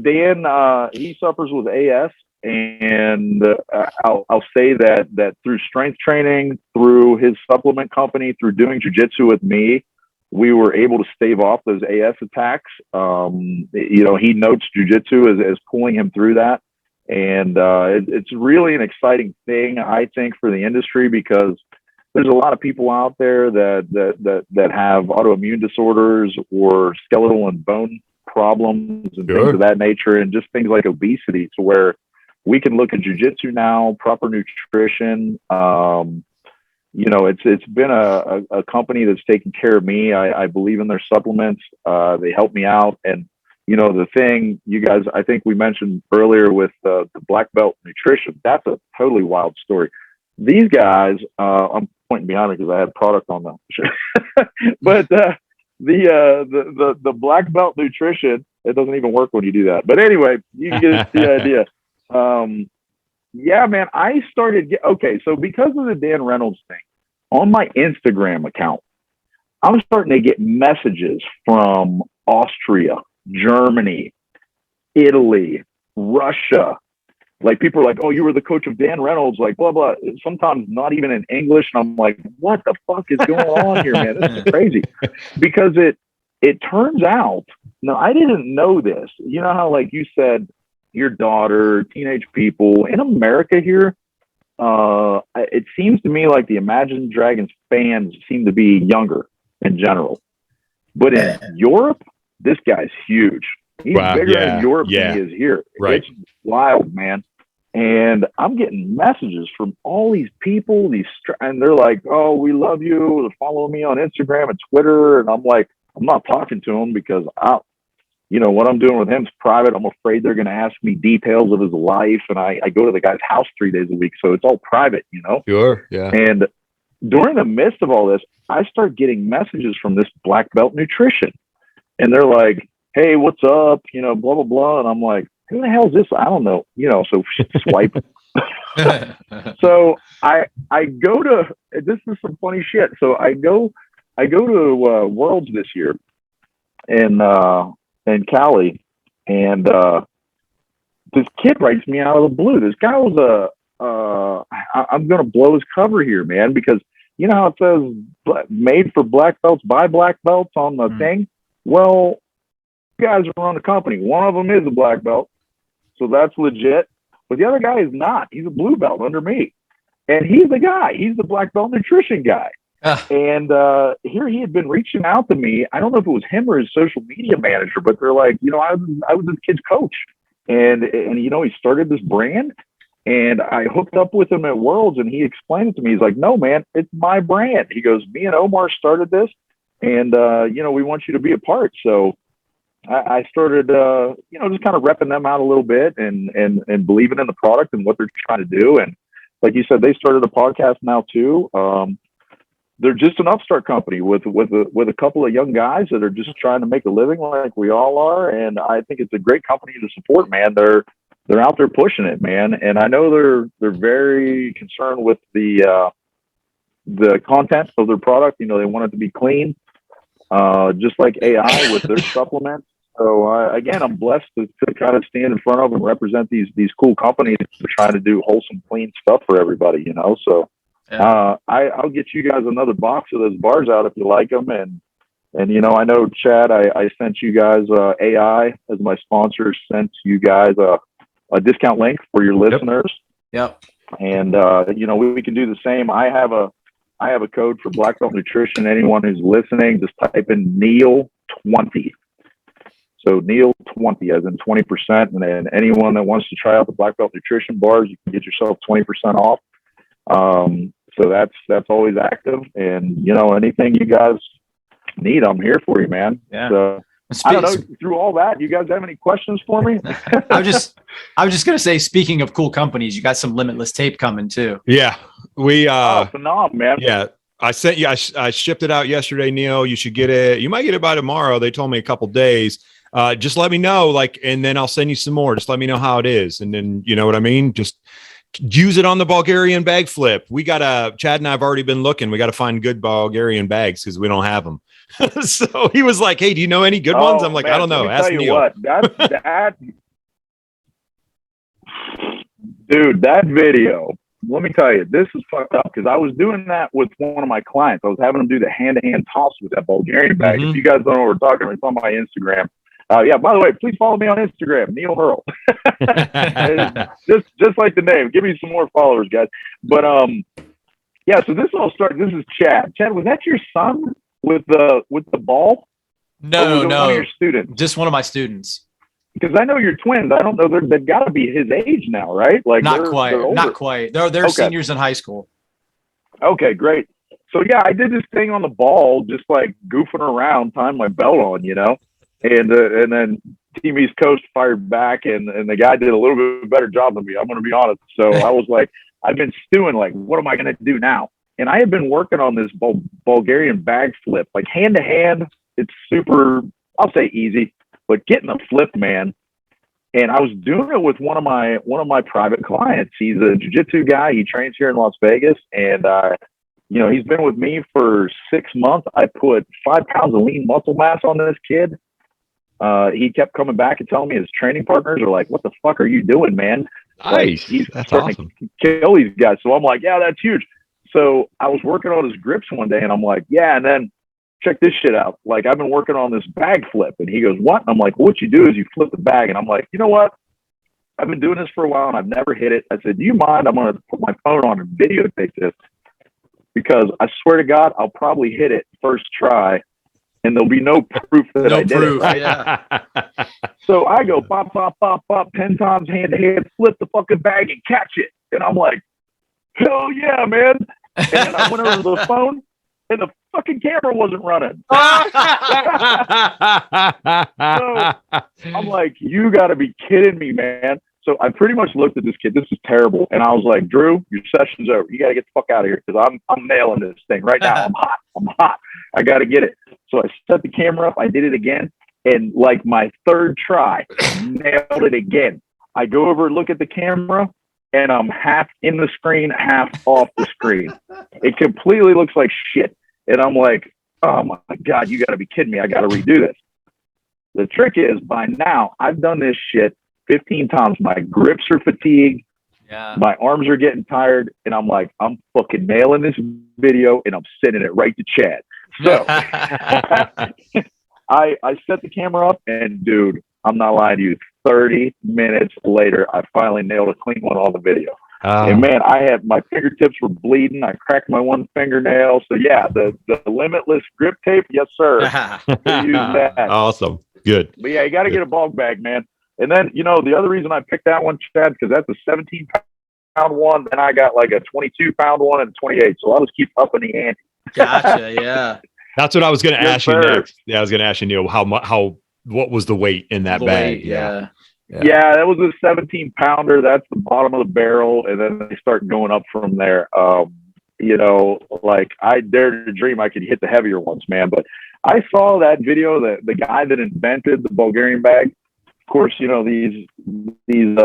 Dan, he suffers with AS, and I'll say that through strength training, through his supplement company, through doing jiu-jitsu with me, we were able to stave off those AS attacks. You know, he notes jiu-jitsu as pulling him through that. And it's really an exciting thing, I think, for the industry, because there's a lot of people out there that have autoimmune disorders or skeletal and bone problems and things of that nature, and just things like obesity, to where we can look at jiu-jitsu now, proper nutrition. You know, it's been a company that's taken care of me. I believe in their supplements. They help me out. And, you know, the thing you guys, I think we mentioned earlier with the black belt nutrition, that's a totally wild story. These guys, I'm pointing behind me because I had product on them. But the black belt nutrition, it doesn't even work when you do that. But anyway, you can get the idea. Yeah, man, I started, so because of the Dan Reynolds thing, on my Instagram account, I'm starting to get messages from Austria, Germany, Italy, Russia. Like, people are like, oh, you were the coach of Dan Reynolds, like, blah, blah. Sometimes not even in English. And I'm like, what the fuck is going on here, man? This is crazy. Because it turns out, no, I didn't know this. You know how, like you said, your daughter, teenage people in America here, it seems to me like the Imagine Dragons fans seem to be younger in general. But in Europe, this guy's huge. He's bigger in Europe than he is here. Right. It's wild, man. And I'm getting messages from all these people, and they're like, oh, we love you. Follow me on Instagram and Twitter. And I'm like, I'm not talking to him because you know, what I'm doing with him is private. I'm afraid they're going to ask me details of his life. And I go to the guy's house 3 days a week. So it's all private, you know? Sure. Yeah. And during the midst of all this, I start getting messages from this black belt nutrition. And they're like, hey, what's up? You know, blah, blah, blah. And I'm like, who the hell is this? I don't know. You know, so swipe. So I go to, this is some funny shit. So I go to Worlds this year in Cali, and this kid writes me out of the blue. This guy was I'm going to blow his cover here, man, because you know how it says made for black belts by black belts on the thing? Well, guys run the company. One of them is a black belt, so that's legit. But the other guy is not. He's a blue belt under me. And he's the guy. He's the black belt nutrition guy. And here he had been reaching out to me. I don't know if it was him or his social media manager, but they're like, you know, I was this kid's coach. And you know, he started this brand. And I hooked up with him at Worlds, and he explained it to me. He's like, no, man, it's my brand. He goes, me and Omar started this, and, you know, we want you to be a part. So I started, you know, just kind of repping them out a little bit and believing in the product and what they're trying to do. And like you said, they started a podcast now too. they're just an upstart company with a couple of young guys that are just trying to make a living like we all are. And I think it's a great company to support, man. They're out there pushing it, man. And I know they're very concerned with the content of their product. You know, they want it to be clean, just like AI with their supplements. So again, I'm blessed to kind of stand in front of and represent these cool companies that are trying to do wholesome, clean stuff for everybody, you know? So I'll get you guys another box of those bars out if you like them. And you know, I know, Chad, I sent you guys AI as my sponsor, sent you guys a discount link for your listeners. Yep. And you know, we can do the same. I have a code for Black Belt Nutrition. Anyone who's listening, just type in Neale 20. So Neale 20 as in 20%. And then anyone that wants to try out the Black Belt Nutrition bars, you can get yourself 20% off. So that's always active. And you know, anything you guys need, I'm here for you, man. Yeah. So I don't know, through all that, you guys have any questions for me? I was just going to say, speaking of cool companies, you got some LimitLess Tape coming too. Yeah. We, phenomenal, man. Yeah. I sent you, I shipped it out yesterday, Neale. You should get it. You might get it by tomorrow. They told me a couple days. Just let me know, like, and then I'll send you some more. Just let me know how it is. And then, you know what I mean? Just use it on the Bulgarian bag flip. Chad and I have already been looking. We got to find good Bulgarian bags because we don't have them. So he was like, hey, do you know any good ones? I'm like, man, I don't know. Ask Neale. What, dude, that video, let me tell you, this is fucked up because I was doing that with one of my clients. I was having them do the hand-to-hand toss with that Bulgarian bag. If you guys don't know what we're talking about, it's on my Instagram. Yeah, by the way, please follow me on Instagram, Neale Hoerle. just like the name. Give me some more followers, guys. But yeah, so this all started. This is Chad. Chad, was that your son with the ball? No, one of your students? Just one of my students. Because I know you're twins. I don't know. They've got to be his age now, right? Like not quite. They're okay. Seniors in high school. Okay, great. So yeah, I did this thing on the ball, just like goofing around, tying my belt on, you know. And then Team East Coast fired back, and the guy did a little bit better job than me. I'm going to be honest. So I was like, I've been stewing, like, what am I going to do now? And I had been working on this Bulgarian bag flip, like hand to hand. It's super, I'll say easy, but getting a flip, man. And I was doing it with one of my private clients. He's a jiu-jitsu guy. He trains here in Las Vegas, and you know, he's been with me for 6 months. I put 5 pounds of lean muscle mass on this kid. He kept coming back and telling me his training partners are like, what the fuck are you doing, man? Nice. Like, he's that's starting awesome. to kill these guys. So I'm like, yeah, that's huge. So I was working on his grips one day, and I'm like, yeah, and then check this shit out. Like, I've been working on this bag flip. And he goes, what? And I'm like, well, what you do is you flip the bag. And I'm like, you know what? I've been doing this for a while, and I've never hit it. I said, do you mind? I'm going to put my phone on and videotape this, because I swear to God, I'll probably hit it first try, and there'll be no proof that I did it. Right? Yeah. So I go pop, pop, pop, pop 10 times hand to hand, flip the fucking bag and catch it. And I'm like, hell yeah, man. And then I went over to the phone, and the fucking camera wasn't running. So I'm like, you got to be kidding me, man. So I pretty much looked at this kid. This is terrible. And I was like, Drew, your session's over. You got to get the fuck out of here, because I'm nailing this thing right now. I'm hot. I got to get it. So I set the camera up. I did it again. And like my third try, nailed it again. I go over and look at the camera, and I'm half in the screen, half off the screen. It completely looks like shit. And I'm like, oh my God, you got to be kidding me. I got to redo this. The trick is, by now, I've done this shit 15 times. My grips are fatigued. Yeah. My arms are getting tired. And I'm like, I'm fucking nailing this video, and I'm sending it right to Chad. So I set the camera up, and dude, I'm not lying to you, 30 minutes later, I finally nailed a clean one on the video. And man, my fingertips were bleeding. I cracked my one fingernail. So yeah, the LimitLess grip tape. Yes, sir. Use that. Awesome. Good. But yeah, you got to get a bulk bag, man. And then, you know, the other reason I picked that one, Chad, because that's a 17-pound one. Then I got like a 22-pound one and 28. So I'll just keep upping the ante. Gotcha. Yeah. That's what I was going to ask you sir. next. Yeah, I was going to ask you, Neale, what was the weight in that bag? Yeah. Yeah, that was a 17-pounder. That's the bottom of the barrel, and then they start going up from there. like I dared to dream I could hit the heavier ones, man. But I saw that video, that the guy that invented the Bulgarian bag. Of course, these dude,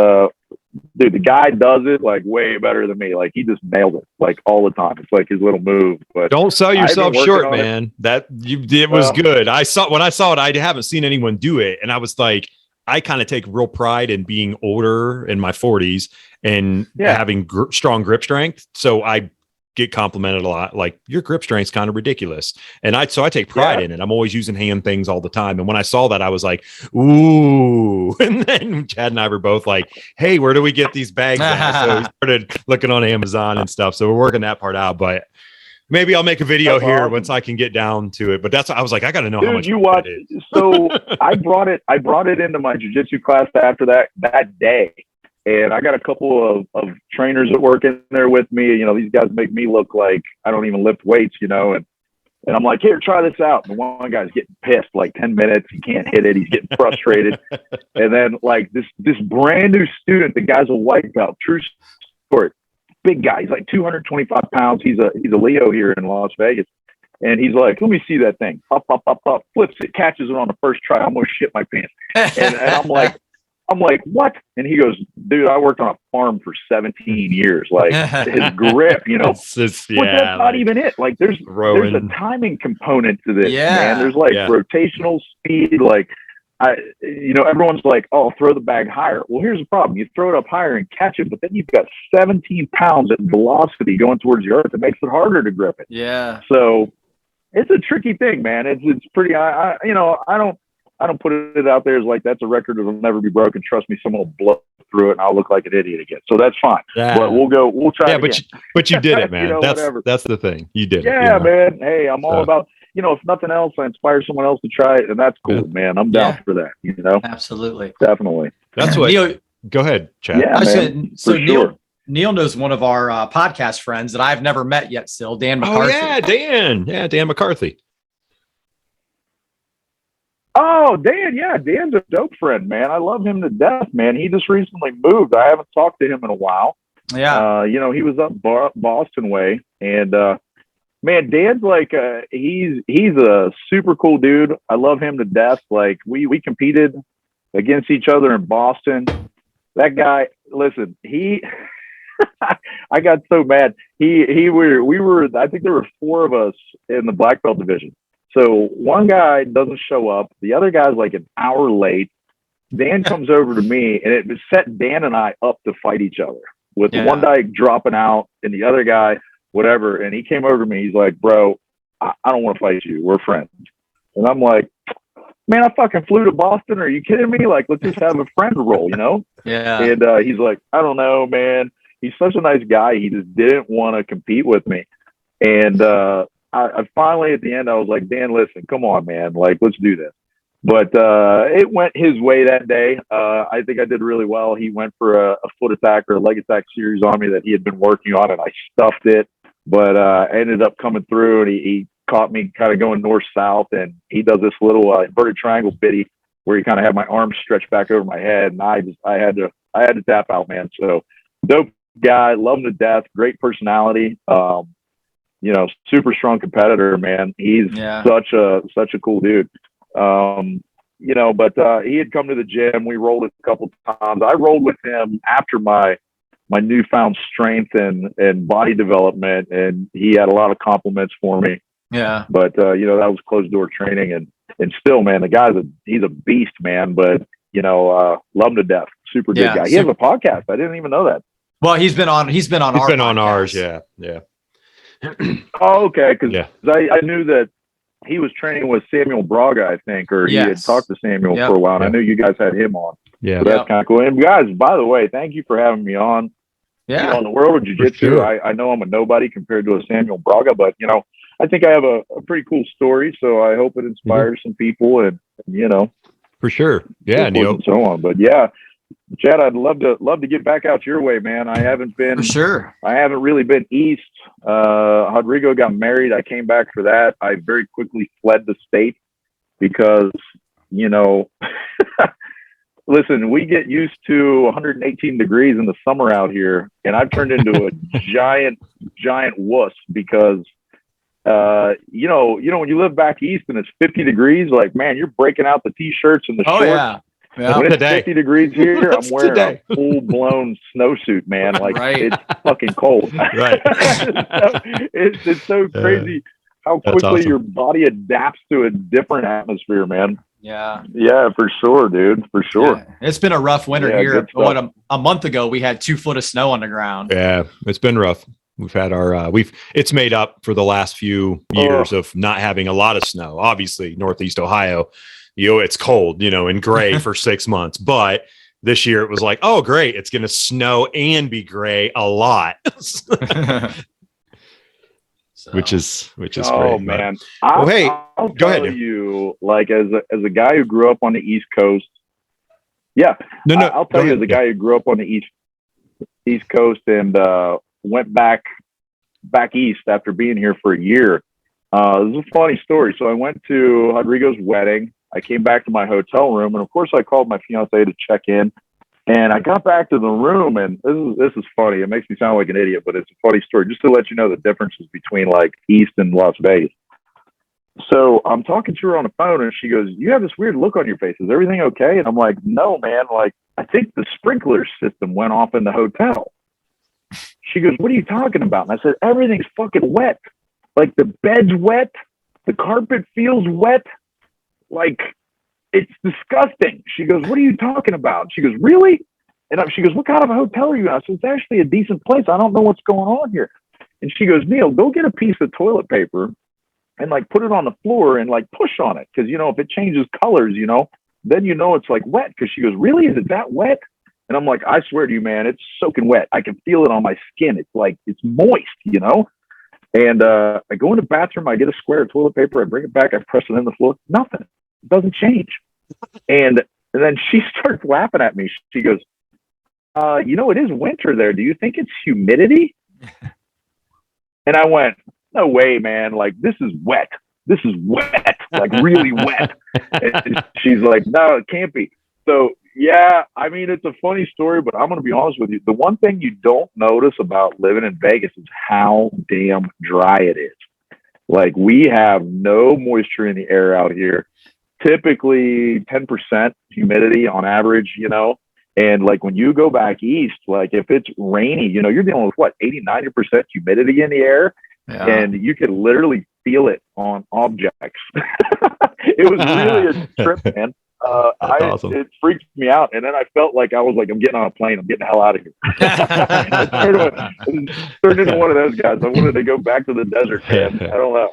the guy does it like way better than me. Like he just nailed it like all the time. It's like his little move. But don't sell yourself short, man. It was good. When I saw it, I haven't seen anyone do it, and I was like, I kind of take real pride in being older in my 40s and having strong grip strength. So I get complimented a lot. Like, your grip strength's kind of ridiculous. And I take pride in it. I'm always using hand things all the time. And when I saw that, I was like, ooh. And then Chad and I were both like, hey, where do we get these bags at? So we started looking on Amazon and stuff. So we're working that part out, but maybe I'll make a video here once I can get down to it. But I was like, I got to know how much you watch. So I brought it into my jiu-jitsu class after that day. And I got a couple of trainers that work in there with me. These guys make me look like I don't even lift weights, and I'm like, here, try this out. And one guy's getting pissed, like 10 minutes. He can't hit it. He's getting frustrated. And then like this brand new student, the guy's a white belt, true story, big guy. He's like 225 pounds. He's a Leo here in Las Vegas. And he's like, let me see that thing. Up, flips it, catches it on the first try. I almost shit my pants. And I'm like, what? And he goes, dude, I worked on a farm for 17 years. Like his grip, that's not even it. Like there's a timing component to this, man. There's like rotational speed. Like everyone's like, oh, throw the bag higher. Well, here's the problem. You throw it up higher and catch it, but then you've got 17 pounds at velocity going towards the earth. That makes it harder to grip it. Yeah. So it's a tricky thing, man. It's pretty, I don't put it out there as like that's a record that'll never be broken. Trust me, someone will blow through it and I'll look like an idiot again. So that's fine. But we'll try. Yeah, but you did it, man. That's the thing. You did it. Yeah, man. Hey, I'm all about, if nothing else, I inspire someone else to try it, and that's cool, man. I'm down for that. Absolutely, definitely. That's what. Neil, go ahead, Chad. Yeah, man, so Neil knows one of our podcast friends that I've never met yet. Still, Dan McCarthy. Oh yeah, Dan. Yeah, Dan McCarthy. Oh, Dan, Dan's a dope friend, man. I love him to death, man. He just recently moved. I haven't talked to him in a while. Yeah. He was up Boston way, and man, Dan's like he's a super cool dude. I love him to death. Like we competed against each other in Boston. That guy, listen, I got so mad. We were I think there were 4 of us in the black belt division. So one guy doesn't show up. The other guy's like an hour late. Dan comes over to me, and it set Dan and I up to fight each other with one guy dropping out and the other guy, whatever. And he came over to me. He's like, bro, I don't want to fight you. We're friends. And I'm like, man, I fucking flew to Boston. Are you kidding me? Like, let's just have a friend roll, Yeah. And he's like, I don't know, man. He's such a nice guy. He just didn't want to compete with me. And I finally, at the end, I was like, Dan, listen, come on, man. Like, let's do this. But it went his way that day. I think I did really well. He went for a foot attack or a leg attack series on me that he had been working on, and I stuffed it. But I ended up coming through, and he caught me kind of going north-south, and he does this little inverted triangle biddy where he kind of had my arms stretched back over my head, and I had to tap out, man. So dope guy, love him to death, great personality. Super strong competitor, man. He's such a cool dude. But he had come to the gym. We rolled a couple times. I rolled with him after my newfound strength and body development, and he had a lot of compliments for me. Yeah. But that was closed door training, and still, man, the guy's he's a beast, man. But love him to death. Super good guy. He has a podcast. I didn't even know that. Well, he's been on ours. Yeah. Oh, okay. Because I knew that he was training with Samuel Braga, I think, or he had talked to Samuel for a while. And I knew you guys had him on. Yeah. So that's kind of cool. And guys, by the way, thank you for having me on. Yeah. In the world of jiu-jitsu, I know I'm a nobody compared to a Samuel Braga, but I think I have a pretty cool story. So I hope it inspires some people, and for sure. Yeah, Neil. And so on. But yeah, Chad, I'd love to get back out your way, man. I haven't been for sure. I haven't really been east. Rodrigo got married. I came back for that. I very quickly fled the state because Listen, we get used to 118 degrees in the summer out here, and I've turned into a giant wuss because, when you live back east and it's 50 degrees, like, man, you're breaking out the t-shirts and the shorts. Yeah. When it's 50 degrees here, I'm wearing a full-blown snowsuit, man. Like, it's fucking cold. Right. it's so crazy how quickly your body adapts to a different atmosphere, man. Yeah. Yeah, for sure, dude. For sure. Yeah. It's been a rough winter here. What, a month ago, we had 2 foot of snow on the ground. Yeah, it's been rough. We've had our it's made up for the last few years of not having a lot of snow. Obviously, Northeast Ohio, it's cold, and gray for 6 months. But this year it was like, oh, great, it's going to snow and be gray a lot. Which is great. Oh man. I'll go ahead. You, like, as a guy who grew up on the East Coast. Yeah. No. I'll tell you, as a guy who grew up on the East Coast and went back east after being here for a year. This is a funny story. So I went to Rodrigo's wedding. I came back to my hotel room, and of course I called my fiance to check in. And I got back to the room, and this is funny. It makes me sound like an idiot, but it's a funny story, just to let you know the differences between like East and Las Vegas. So I'm talking to her on the phone, and she goes, "You have this weird look on your face. Is everything okay?" And I'm like, "No, man. Like, I think the sprinkler system went off in the hotel." She goes, "What are you talking about?" And I said, "Everything's fucking wet. Like, the bed's wet. The carpet feels wet. Like, it's disgusting." She goes, "What are you talking about?" She goes, "Really?" And she goes, "What kind of a hotel are you in?" I said, "It's actually a decent place. I don't know what's going on here." And she goes, "Neale, go get a piece of toilet paper and like put it on the floor and like push on it. Cause if it changes colors, then it's like wet." Cause she goes, "Really? Is it that wet?" And I'm like, "I swear to you, man, it's soaking wet. I can feel it on my skin. It's like, it's moist, And I go in the bathroom, I get a square of toilet paper, I bring it back, I press it in the floor. Nothing. It doesn't change. And then she starts laughing at me. She goes, "It is winter there. Do you think it's humidity?" And I went, "No way, man. Like, this is wet. This is wet, like really wet." And she's like, "No, it can't be." So, yeah, I mean, it's a funny story, but I'm going to be honest with you. The one thing you don't notice about living in Vegas is how damn dry it is. Like, we have no moisture in the air out here. Typically 10% humidity on average, and like when you go back east, like if it's rainy, you're dealing with what, 80-90% humidity in the air. Yeah. And you could literally feel it on objects. It was really a trip, man. Awesome. It freaked me out. And then I felt like I'm getting on a plane. I'm getting the hell out of here. It turned into one of those guys. I wanted to go back to the desert, man. I don't know.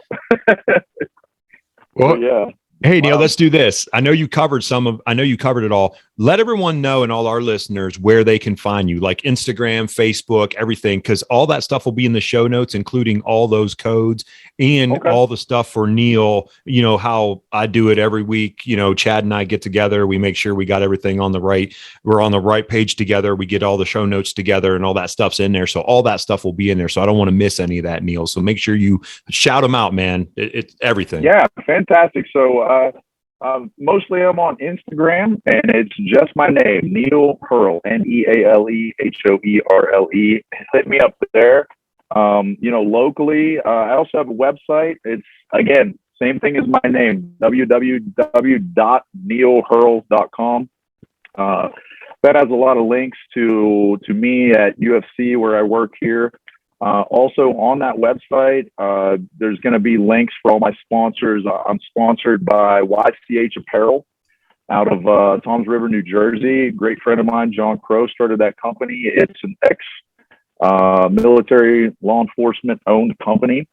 Well, yeah. Hey, Neale, let's do this. I know you covered it all. Let everyone know, and all our listeners, where they can find you, like Instagram, Facebook, everything, because all that stuff will be in the show notes, including all those codes and all the stuff for Neale. How I do it every week. Chad and I get together. We make sure we got everything we're on the right page together. We get all the show notes together, and all that stuff's in there. So all that stuff will be in there. So I don't want to miss any of that, Neale. So make sure you shout them out, man. It's everything. Yeah, fantastic. So, mostly I'm on Instagram, and it's just my name, Neale Hoerle, NealeHoerle. Hit me up there. Locally, I also have a website. It's, again, same thing as my name, www.nealehoerle.com. That has a lot of links to me at UFC, where I work here. Also on that website, there's going to be links for all my sponsors. I'm sponsored by YCH Apparel out of Toms River, New Jersey. Great friend of mine, John Crow, started that company. It's an ex-military law enforcement owned company,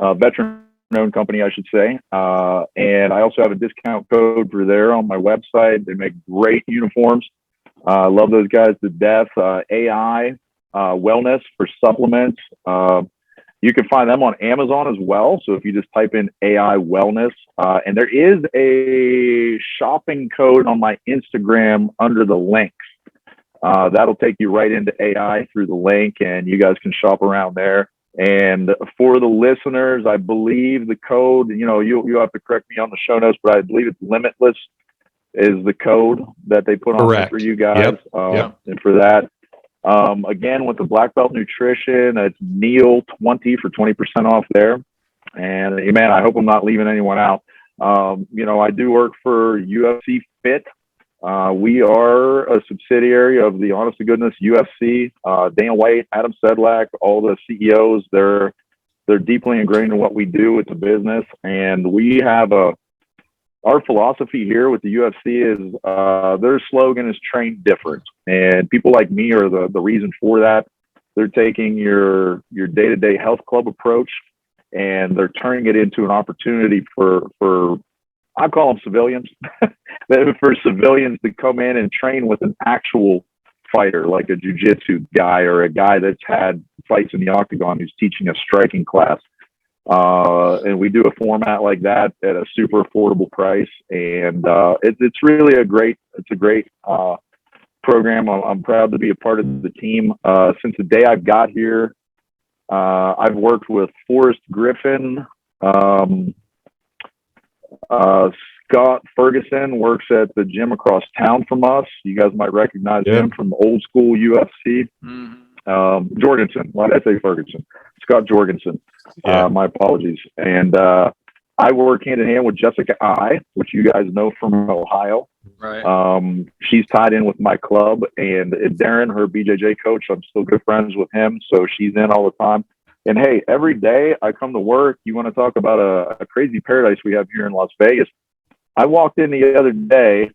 veteran owned company, I should say. And I also have a discount code for there on my website. They make great uniforms. I love those guys to death. AI Wellness for supplements. You can find them on Amazon as well. So if you just type in AI Wellness, and there is a shopping code on my Instagram under the links. That'll take you right into AI through the link, and you guys can shop around there. And for the listeners, I believe the code, you'll have to correct me on the show notes, but I believe it's LimitLess. is the code that they put on there for you guys. And for that, again, with the Black Belt Nutrition, it's Neale20 for 20% off there. And man, I hope I'm not leaving anyone out. I do work for UFC Fit. We are a subsidiary of the honest to goodness UFC. Dan White, Adam Sedlak, all the CEOs, they're deeply ingrained in what we do. It's a business, and we have our philosophy here with the UFC is their slogan is train different, and people like me are the reason for that. They're taking your day-to-day health club approach, and they're turning it into an opportunity for I call them civilians, for civilians to come in and train with an actual fighter, like a jiu-jitsu guy or a guy that's had fights in the octagon who's teaching a striking class. And we do a format like that at a super affordable price. And it's really a great program. I'm proud to be a part of the team. Since the day I've got here, I've worked with Forrest Griffin. Scott Ferguson works at the gym across town from us. You guys might recognize him from old school UFC. Jorgensen. Why did I say Ferguson? Scott Jorgensen. My apologies. And I work hand in hand with Jessica I, which you guys know from Ohio. Right. She's tied in with my club, and Darren, her BJJ coach, I'm still good friends with him. So she's in all the time. And hey, every day I come to work, you want to talk about a crazy paradise we have here in Las Vegas. I walked in the other day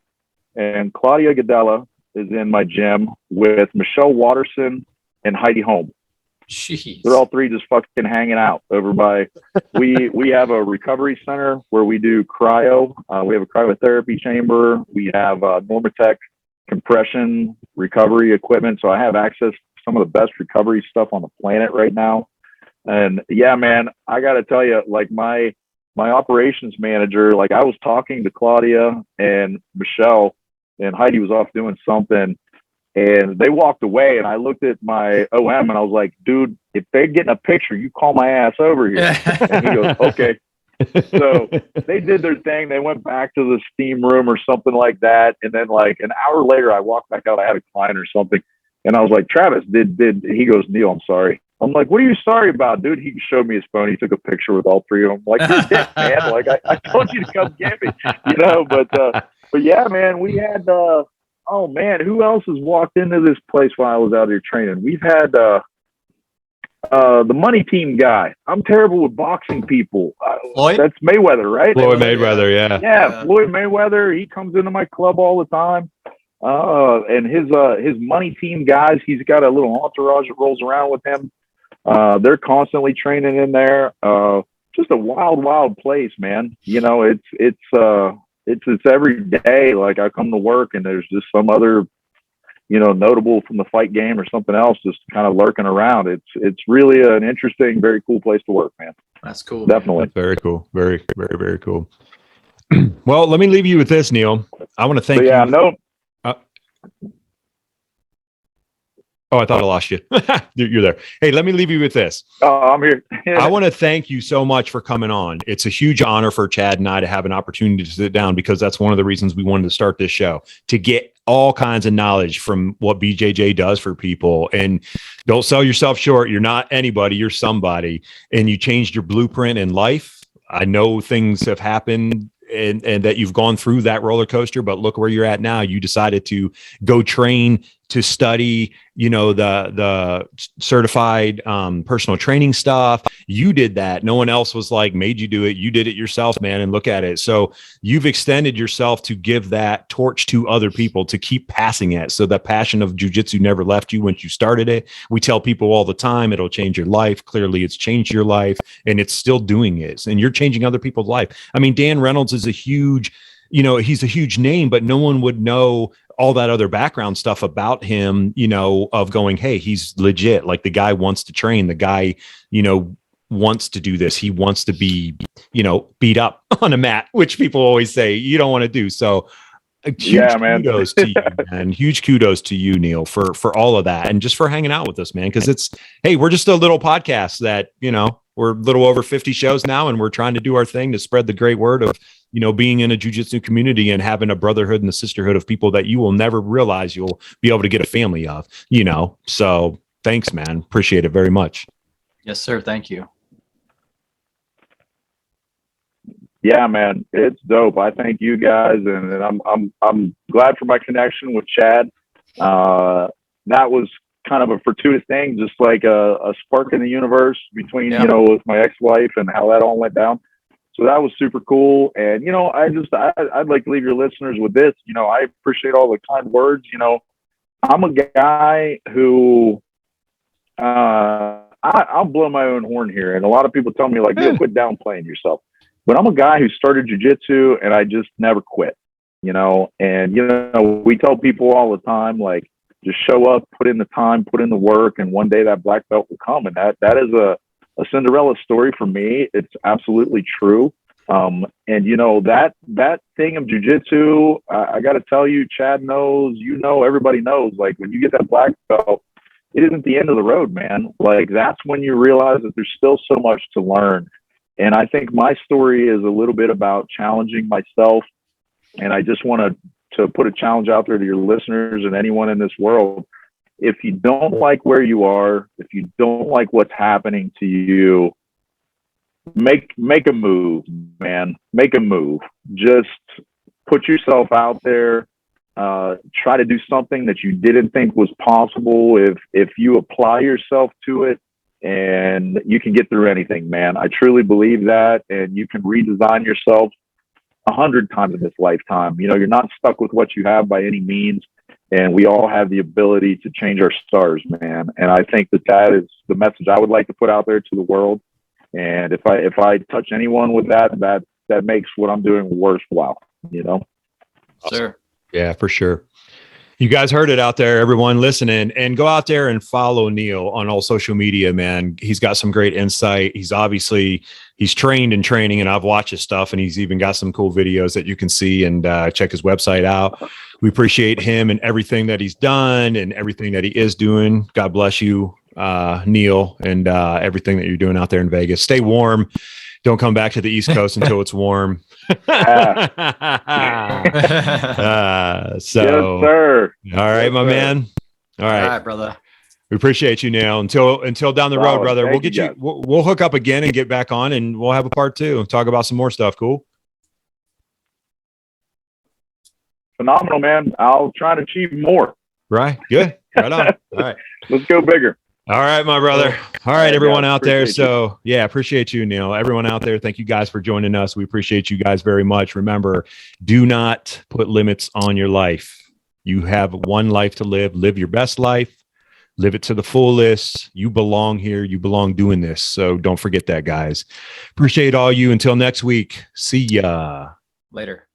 and Claudia Gadella is in my gym with Michelle Watterson and Heidi Holm. Jeez. They're all three just fucking hanging out over by, we have a recovery center where we do cryo. We have a cryotherapy chamber. We have Normatec compression recovery equipment. So I have access to some of the best recovery stuff on the planet right now. And yeah, man, I got to tell you, like my operations manager, like I was talking to Claudia and Michelle, and Heidi was off doing something, and they walked away, and I looked at my OM and I was like, dude, if they're getting a picture, you call my ass over here. And he goes, okay. So they did their thing. They went back to the steam room or something like that. And then like an hour later, I walked back out. I had a client or something. And I was like, Travis, he goes, Neale, I'm sorry. I'm like, what are you sorry about, dude? He showed me his phone. He took a picture with all three of them. Like, you're dead, man. Like, I told you to come get me, but yeah, man, we had, oh man, who else has walked into this place while I was out here training? We've had, the money team guy. I'm terrible with boxing people. That's Mayweather, right? Floyd Mayweather, yeah. Yeah, Floyd Mayweather. He comes into my club all the time. And his money team guys, he's got a little entourage that rolls around with him. They're constantly training in there. Just a wild place, man. It's every day. Like I come to work and there's just some other, notable from the fight game or something else, just kind of lurking around. It's really an interesting, very cool place to work, man. That's cool. Definitely. That's very cool. Very, very, very cool. Well, let me leave you with this, Neale. I want to thank you. Oh, I thought I lost you. You're there. Hey, let me leave you with this. Oh, I'm here. I want to thank you so much for coming on. It's a huge honor for Chad and I to have an opportunity to sit down, because that's one of the reasons we wanted to start this show, to get all kinds of knowledge from what BJJ does for people. And don't sell yourself short. You're not anybody, you're somebody, and you changed your blueprint in life. I know things have happened and that you've gone through that roller coaster, but look where you're at now. You decided to go train, to study, the certified personal training stuff. You did that. No one else was like, made you do it. You did it yourself, man. And look at it. So you've extended yourself to give that torch to other people, to keep passing it. So the passion of jiu-jitsu never left you once you started it. We tell people all the time, it'll change your life. Clearly it's changed your life, and it's still doing it. And you're changing other people's life. I mean, Dan Reynolds is a huge, he's a huge name, but no one would know all that other background stuff about him, of going, hey, he's legit. Like the guy wants to train. The guy, wants to do this. He wants to be, beat up on a mat, which people always say you don't want to do. So kudos to you, man. Huge kudos to you, Neale, for all of that. And just for hanging out with us, man. Cause we're just a little podcast that, we're a little over 50 shows now, and we're trying to do our thing to spread the great word of being in a jiu-jitsu community and having a brotherhood and a sisterhood of people that you will never realize you'll be able to get a family of, So thanks, man. Appreciate it very much. Yes, sir. Thank you. Yeah, man, it's dope. I thank you guys, and I'm glad for my connection with Chad. That was kind of a fortuitous thing, just like a spark in the universe between with my ex-wife and how that all went down. So that was super cool. And I'd like to leave your listeners with this. I appreciate all the kind words. I'm a guy who I'll blow my own horn here, and a lot of people tell me like, quit downplaying yourself. But I'm a guy who started jiu-jitsu and I just never quit, and, we tell people all the time, like, just show up, put in the time, put in the work, and one day that black belt will come. And that is a Cinderella story for me. It's absolutely true. And that thing of jiu-jitsu, I got to tell you, Chad knows, everybody knows, like, when you get that black belt, it isn't the end of the road, man. Like, that's when you realize that there's still so much to learn. And I think my story is a little bit about challenging myself. And I just want to put a challenge out there to your listeners and anyone in this world. If you don't like where you are, if you don't like what's happening to you, make a move, man. Make a move. Just put yourself out there. Try to do something that you didn't think was possible. If you apply yourself to it, and you can get through anything, man. I truly believe that. And you can redesign yourself 100 times in this lifetime. You're not stuck with what you have by any means. And we all have the ability to change our stars, man. And I think that is the message I would like to put out there to the world. And if I touch anyone with that makes what I'm doing worthwhile, Sure. Yeah, for sure. You guys heard it out there, everyone listening, and go out there and follow Neale on all social media, man. He's got some great insight. He's trained in training, and I've watched his stuff, and he's even got some cool videos that you can see, and check his website out. We appreciate him and everything that he's done and everything that he is doing. God bless you, Neale, and everything that you're doing out there in Vegas. Stay warm. Don't come back to the East Coast until it's warm. Yes, sir. All right, my man. All right, brother. We appreciate you, Neale. Until down the road, brother. We'll get you. We'll hook up again and get back on, and we'll have a part 2 and talk about some more stuff. Cool. Phenomenal, man. I'll try to achieve more. Right. Good. Right on. All right. Let's go bigger. All right, my brother. All right, everyone out there. So appreciate you, Neale. Everyone out there, thank you guys for joining us. We appreciate you guys very much. Remember, do not put limits on your life. You have one life to live. Live your best life. Live it to the fullest. You belong here. You belong doing this. So don't forget that, guys. Appreciate all you. Until next week. See ya. Later.